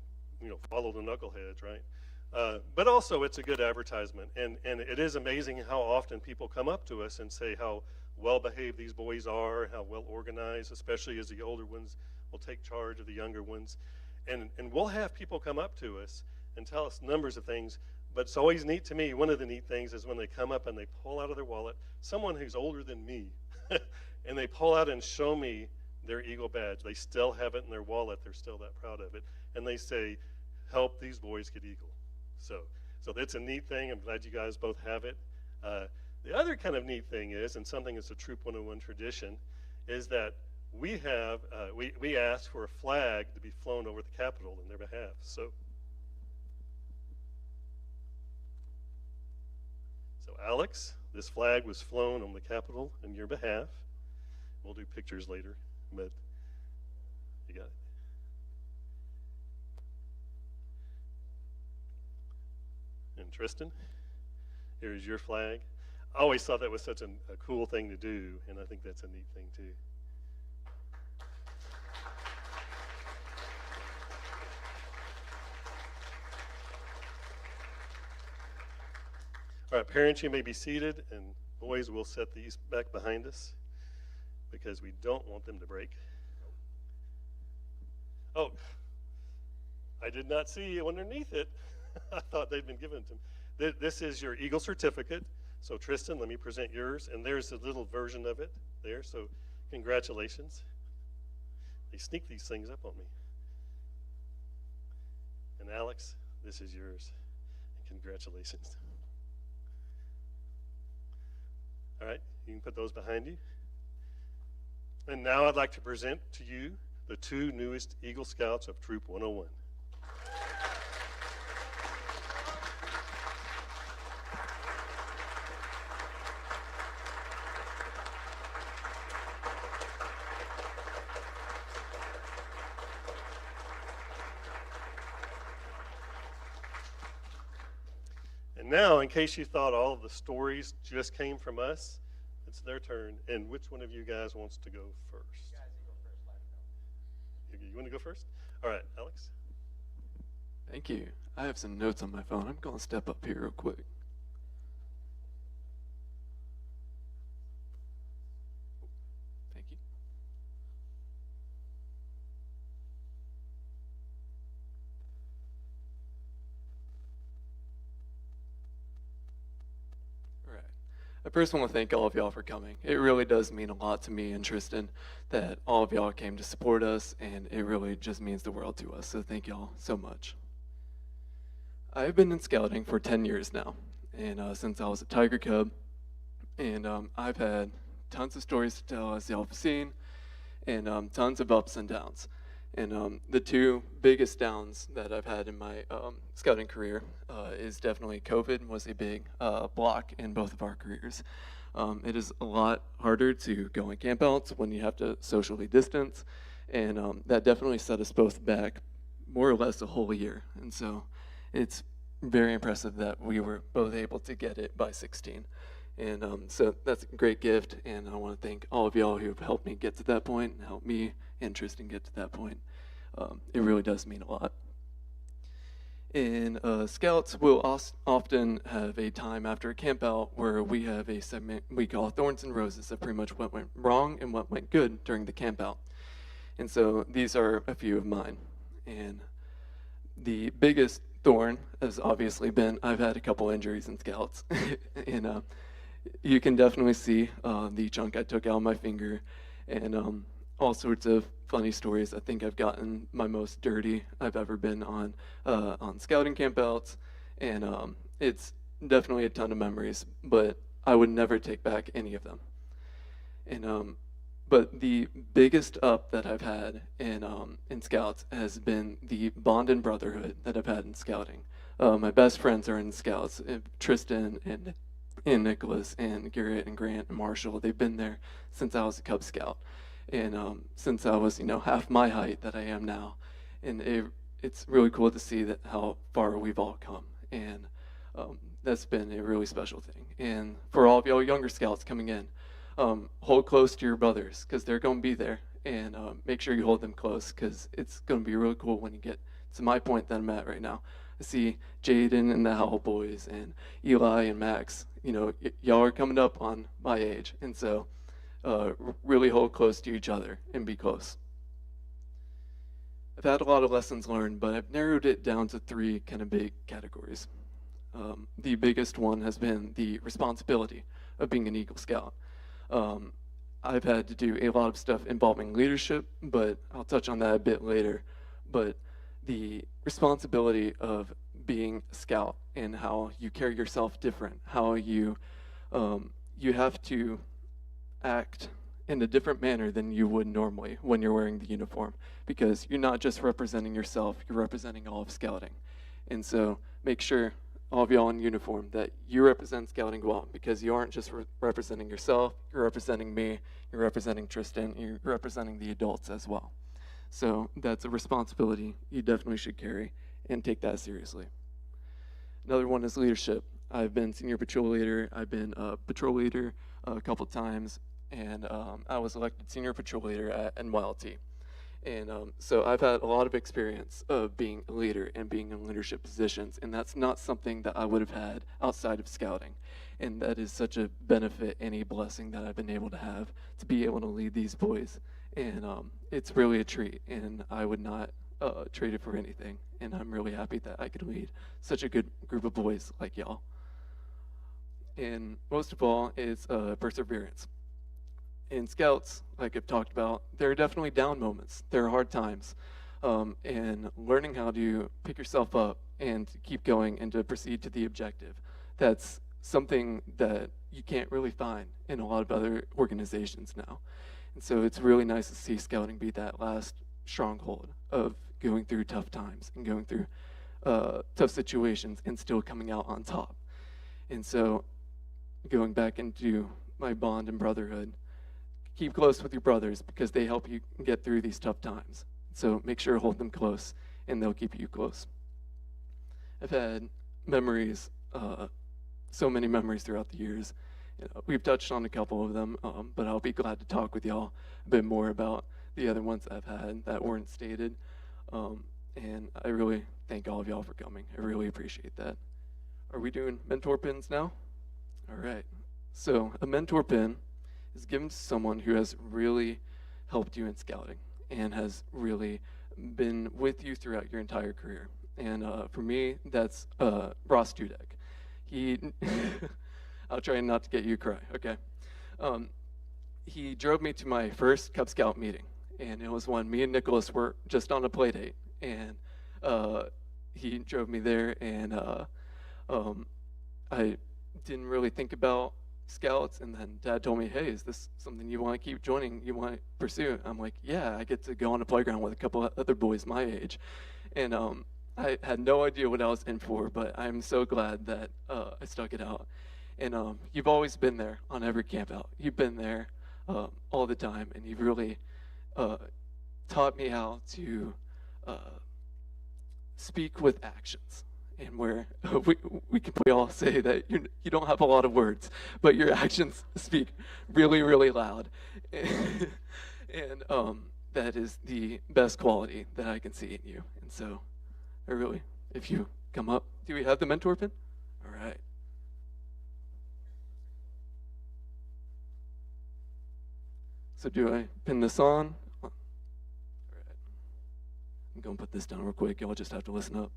follow the knuckleheads, right? But also it's a good advertisement. And it is amazing how often people come up to us and say how well-behaved these boys are, how well-organized, especially as the older ones will take charge of the younger ones. And we'll have people come up to us and tell us numbers of things, But it's always neat to me. One of the neat things is when they come up and they pull out of their wallet, someone who's older than me, and they pull out and show me their Eagle badge. They still have it in their wallet. They're still that proud of it. And they say, help these boys get Eagle. So that's a neat thing. I'm glad you guys both have it. The other kind of neat thing is, and something that's a Troop 101 tradition, is that we have, we ask for a flag to be flown over the Capitol in their behalf. So Alex, this flag was flown on the Capitol in your behalf. We'll do pictures later, but you got it. And Tristen, here's your flag. I always thought that was such a cool thing to do, and I think that's a neat thing too. All right, parents, you may be seated, and boys, we'll set these back behind us because we don't want them to break. Oh, I did not see underneath it. I thought they'd been given to me. This is your Eagle certificate. So Tristen, let me present yours, and there's a little version of it there, so congratulations. They sneak these things up on me. And Alex, this is yours, and congratulations. All right, you can put those behind you. And now I'd like to present to you the two newest Eagle Scouts of Troop 101. And now, in case you thought all of the stories just came from us, it's their turn. And which one of you guys wants to go first? You guys go first. You want to go first? All right, Alex. Thank you. I have some notes on my phone. I'm going to step up here real quick. Thank you. I first want to thank all of y'all for coming. It really does mean a lot to me and Tristen that all of y'all came to support us, and it really just means the world to us, so thank y'all so much. I've been in scouting for 10 years now, and since I was a Tiger Cub, and I've had tons of stories to tell, as y'all have seen, and tons of ups and downs. And the two biggest downs that I've had in my scouting career is definitely COVID was a big block in both of our careers. It is a lot harder to go on campouts when you have to socially distance, and that definitely set us both back more or less a whole year. And so it's very impressive that we were both able to get it by 16. And so that's a great gift, and I want to thank all of y'all who have helped me get to that point and helped me and Tristen get to that point. It really does mean a lot. In Scouts, we'll often have a time after a camp out where we have a segment we call Thorns and Roses of pretty much what went wrong and what went good during the camp out. And so these are a few of mine. And the biggest thorn has obviously been I've had a couple injuries in Scouts. And you can definitely see the chunk I took out of my finger and all sorts of funny stories. I think I've gotten my most dirty I've ever been on scouting campouts, and it's definitely a ton of memories, but I would never take back any of them. And but the biggest up that I've had in Scouts has been the bond and brotherhood that I've had in scouting. My best friends are in Scouts, Tristen and Nicholas and Garrett and Grant and Marshall. They've been there since I was a Cub Scout. And since I was, half my height that I am now, and it's really cool to see that how far we've all come, and that's been a really special thing. And for all of y'all younger scouts coming in, hold close to your brothers because they're going to be there, and make sure you hold them close because it's going to be really cool when you get to my point that I'm at right now. I see Jaden and the Howell boys and Eli and Max. Y'all are coming up on my age, and so. Really hold close to each other and be close. I've had a lot of lessons learned, but I've narrowed it down to three kind of big categories. The biggest one has been the responsibility of being an Eagle Scout. I've had to do a lot of stuff involving leadership, but I'll touch on that a bit later. But the responsibility of being a scout and how you carry yourself different, how you have to act in a different manner than you would normally when you're wearing the uniform, because you're not just representing yourself, you're representing all of scouting. And so make sure, all of y'all in uniform, that you represent scouting well, because you aren't just representing yourself, you're representing me, you're representing Tristen, you're representing the adults as well. So that's a responsibility you definitely should carry and take that seriously. Another one is leadership. I've been senior patrol leader, I've been patrol leader a couple times, and I was elected senior patrol leader at NYLT. And so I've had a lot of experience of being a leader and being in leadership positions, and that's not something that I would have had outside of scouting. And that is such a benefit and a blessing that I've been able to have, to be able to lead these boys. And it's really a treat, and I would not trade it for anything. And I'm really happy that I could lead such a good group of boys like y'all. And most of all is perseverance. In Scouts, like I've talked about, there are definitely down moments. There are hard times. And learning how to pick yourself up and to keep going and to proceed to the objective. That's something that you can't really find in a lot of other organizations now. And so it's really nice to see Scouting be that last stronghold of going through tough times and going through tough situations and still coming out on top. And so going back into my bond and brotherhood, keep close with your brothers, because they help you get through these tough times. So make sure to hold them close, and they'll keep you close. I've had memories, so many memories throughout the years. You know, we've touched on a couple of them, but I'll be glad to talk with y'all a bit more about the other ones I've had that weren't stated. And I really thank all of y'all for coming. I really appreciate that. Are we doing mentor pins now? All right. So a mentor pin is given to someone who has really helped you in scouting and has really been with you throughout your entire career. And for me, that's Ross Dudek. He, I'll try not to get you to cry, okay? He drove me to my first Cub Scout meeting, and it was when me and Nicholas were just on a play date, and he drove me there, and I didn't really think about Scouts, and then Dad told me, hey, is this something you want to keep joining, you want to pursue? I'm like, yeah, I get to go on a playground with a couple of other boys my age. And I had no idea what I was in for, but I'm so glad that I stuck it out. And you've always been there on every camp out. You've been there all the time, and you've really taught me how to speak with actions. And where we all say that you don't have a lot of words, but your actions speak really, really loud. And that is the best quality that I can see in you. And so I really, if you come up, do we have the mentor pin? All right. So do I pin this on? All right. I'm going to put this down real quick. Y'all just have to listen up.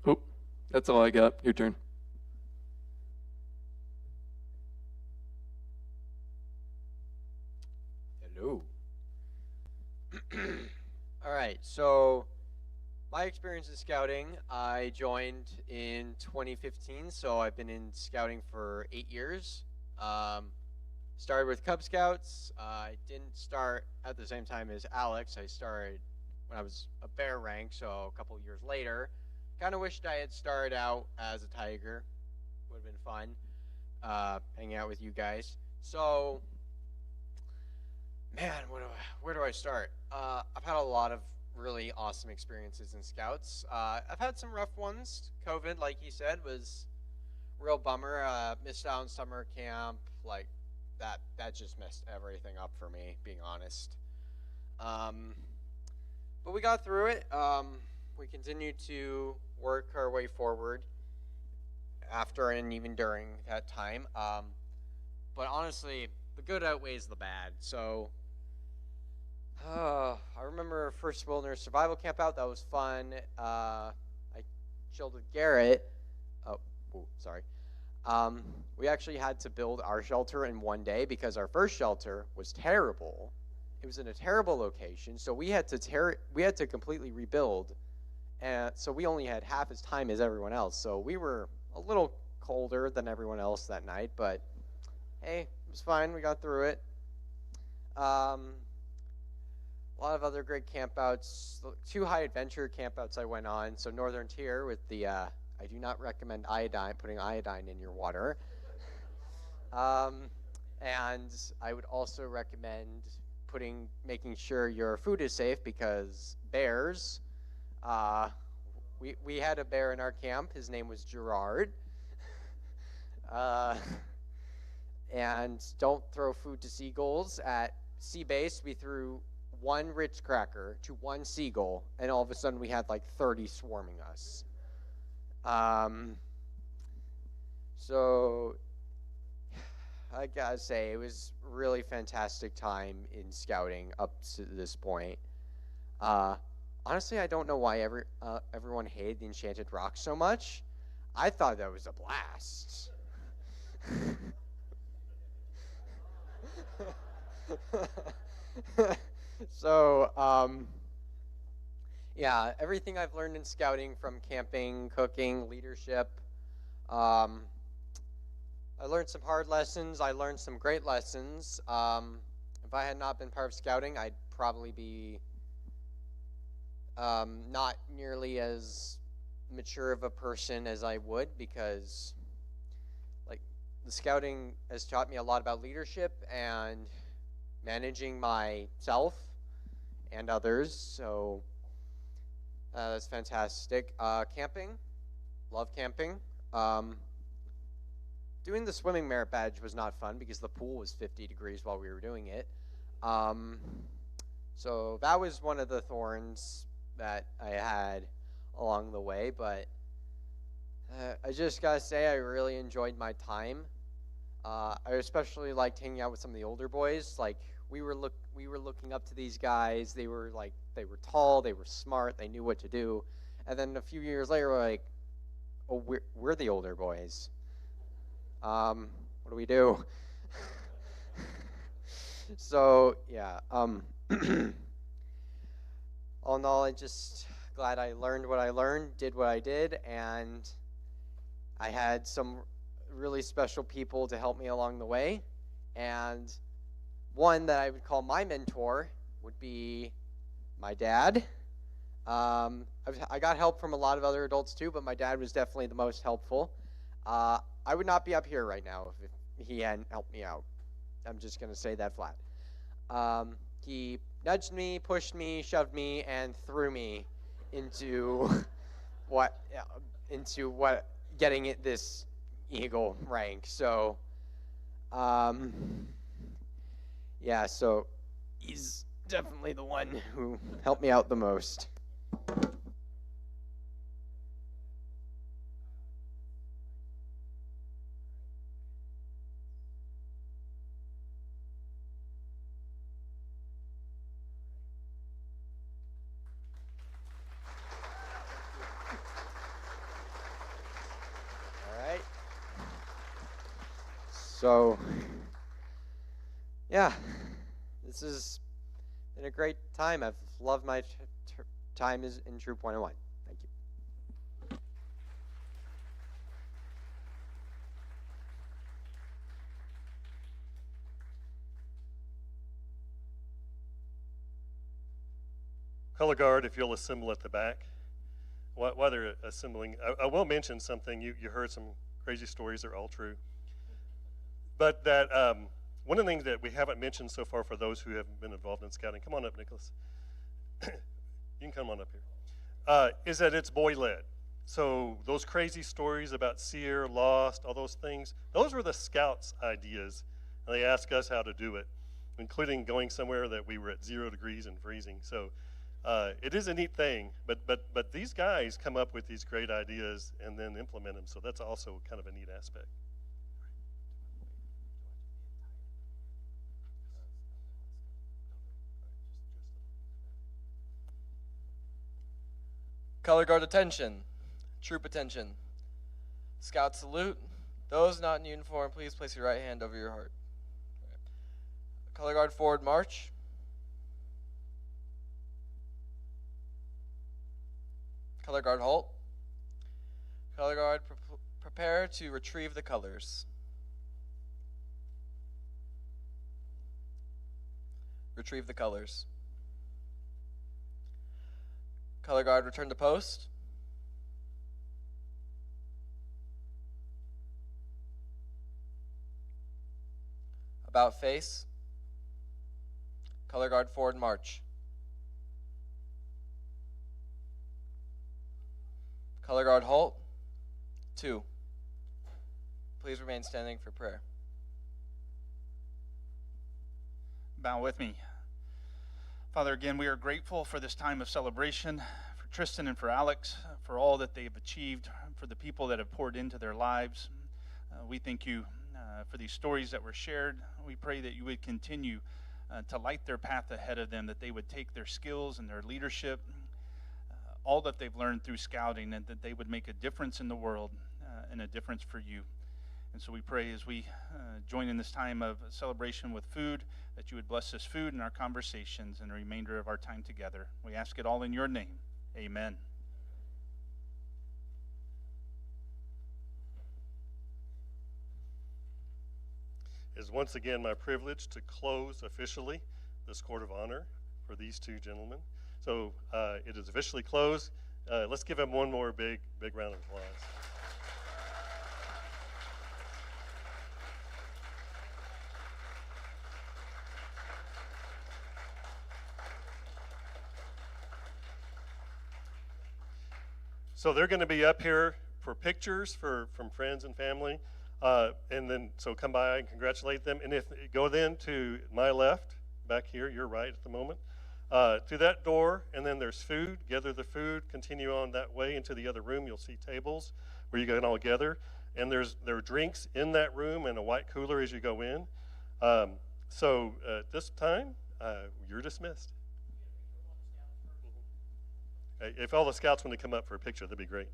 Oh, that's all I got. Your turn. Hello. All right, so my experience in scouting, I joined in 2015, so I've been in scouting for 8 years. Started with Cub Scouts. I didn't start at the same time as Alex. I started when I was a bear rank, so a couple of years later. Kind of wished I had started out as a tiger. Would have been fun hanging out with you guys. So, man, where do I start? I've had a lot of really awesome experiences in Scouts. I've had some rough ones. COVID, like he said, was real bummer. Missed out on summer camp. Like that just messed everything up for me, being honest. But we got through it. We continued to work our way forward after and even during that time. But honestly, the good outweighs the bad. So I remember first wilderness survival camp out. That was fun. I chilled with Garrett. Sorry. We actually had to build our shelter in one day because our first shelter was terrible. It was in a terrible location, so we had to completely rebuild, and so we only had half as time as everyone else. So we were a little colder than everyone else that night, but hey, it was fine. We got through it. A lot of other great campouts. 2 high adventure campouts I went on. So Northern Tier with the I do not recommend putting iodine in your water. And I would also recommend making sure your food is safe, because bears, we had a bear in our camp. His name was Gerard. And don't throw food to seagulls. At Sea Base, we threw 1 Ritz cracker to 1 seagull, and all of a sudden we had like 30 swarming us. So I gotta say, it was really fantastic time in scouting up to this point. Honestly, I don't know why everyone hated the Enchanted Rock so much. I thought that was a blast. So, yeah, everything I've learned in scouting, from camping, cooking, leadership, I learned some hard lessons. I learned some great lessons. If I had not been part of scouting, I'd probably be not nearly as mature of a person as I would, because like the scouting has taught me a lot about leadership and managing myself and others. So that's fantastic. Camping, love camping. Doing the swimming merit badge was not fun because the pool was 50 degrees while we were doing it. So that was one of the thorns that I had along the way. But I just gotta say, I really enjoyed my time. I especially liked hanging out with some of the older boys. Like we were looking up to these guys. They were tall, they were smart, they knew what to do. And then a few years later, we're like, oh, we're the older boys. What do we do? So yeah, all in all, I'm just glad I learned what I learned, did what I did, and I had some really special people to help me along the way. And one that I would call my mentor would be my dad. I got help from a lot of other adults too, but my dad was definitely the most helpful. I would not be up here right now if he hadn't helped me out. I'm just going to say that flat. He nudged me, pushed me, shoved me, and threw me into getting it this Eagle rank. So, yeah, so he's definitely the one who helped me out the most. So, yeah, this has been a great time. I've loved my time in Troop 101. Thank you. Color guard, if you'll assemble at the back. While they're assembling, I will mention something. You heard some crazy stories. They're all true. But that one of the things that we haven't mentioned so far for those who haven't been involved in scouting, come on up, Nicholas. You can come on up here. Is that it's boy-led. So those crazy stories about seer, lost, all those things, those were the scouts' ideas. And they asked us how to do it, including going somewhere that we were at 0 degrees and freezing. So it is a neat thing, but these guys come up with these great ideas and then implement them. So that's also kind of a neat aspect. Color guard attention. Troop attention. Scout salute. Those not in uniform, please place your right hand over your heart. Color guard forward march. Color guard halt. Color guard prepare to retrieve the colors. Retrieve the colors. Color guard return to post. About face. Color guard forward march. Color guard halt. 2. Please remain standing for prayer. Bow with me. Father, again, we are grateful for this time of celebration, for Tristen and for Alex, for all that they have achieved, for the people that have poured into their lives. We thank you for these stories that were shared. We pray that you would continue to light their path ahead of them, that they would take their skills and their leadership, all that they've learned through scouting, and that they would make a difference in the world and a difference for you. And so we pray as we join in this time of celebration with food, that you would bless this food and our conversations and the remainder of our time together. We ask it all in your name. Amen. It is once again my privilege to close officially this court of honor for these two gentlemen. So it is officially closed. Let's give them one more big round of applause. So they're going to be up here for pictures from friends and family. And then, so come by and congratulate them. And if go then to my left, back here, you're right at the moment, to that door, and then there's food. Gather the food, continue on that way into the other room. You'll see tables where you can all gather. And there are drinks in that room and a white cooler as you go in. So at this time, you're dismissed. If all the scouts want to come up for a picture, that'd be great.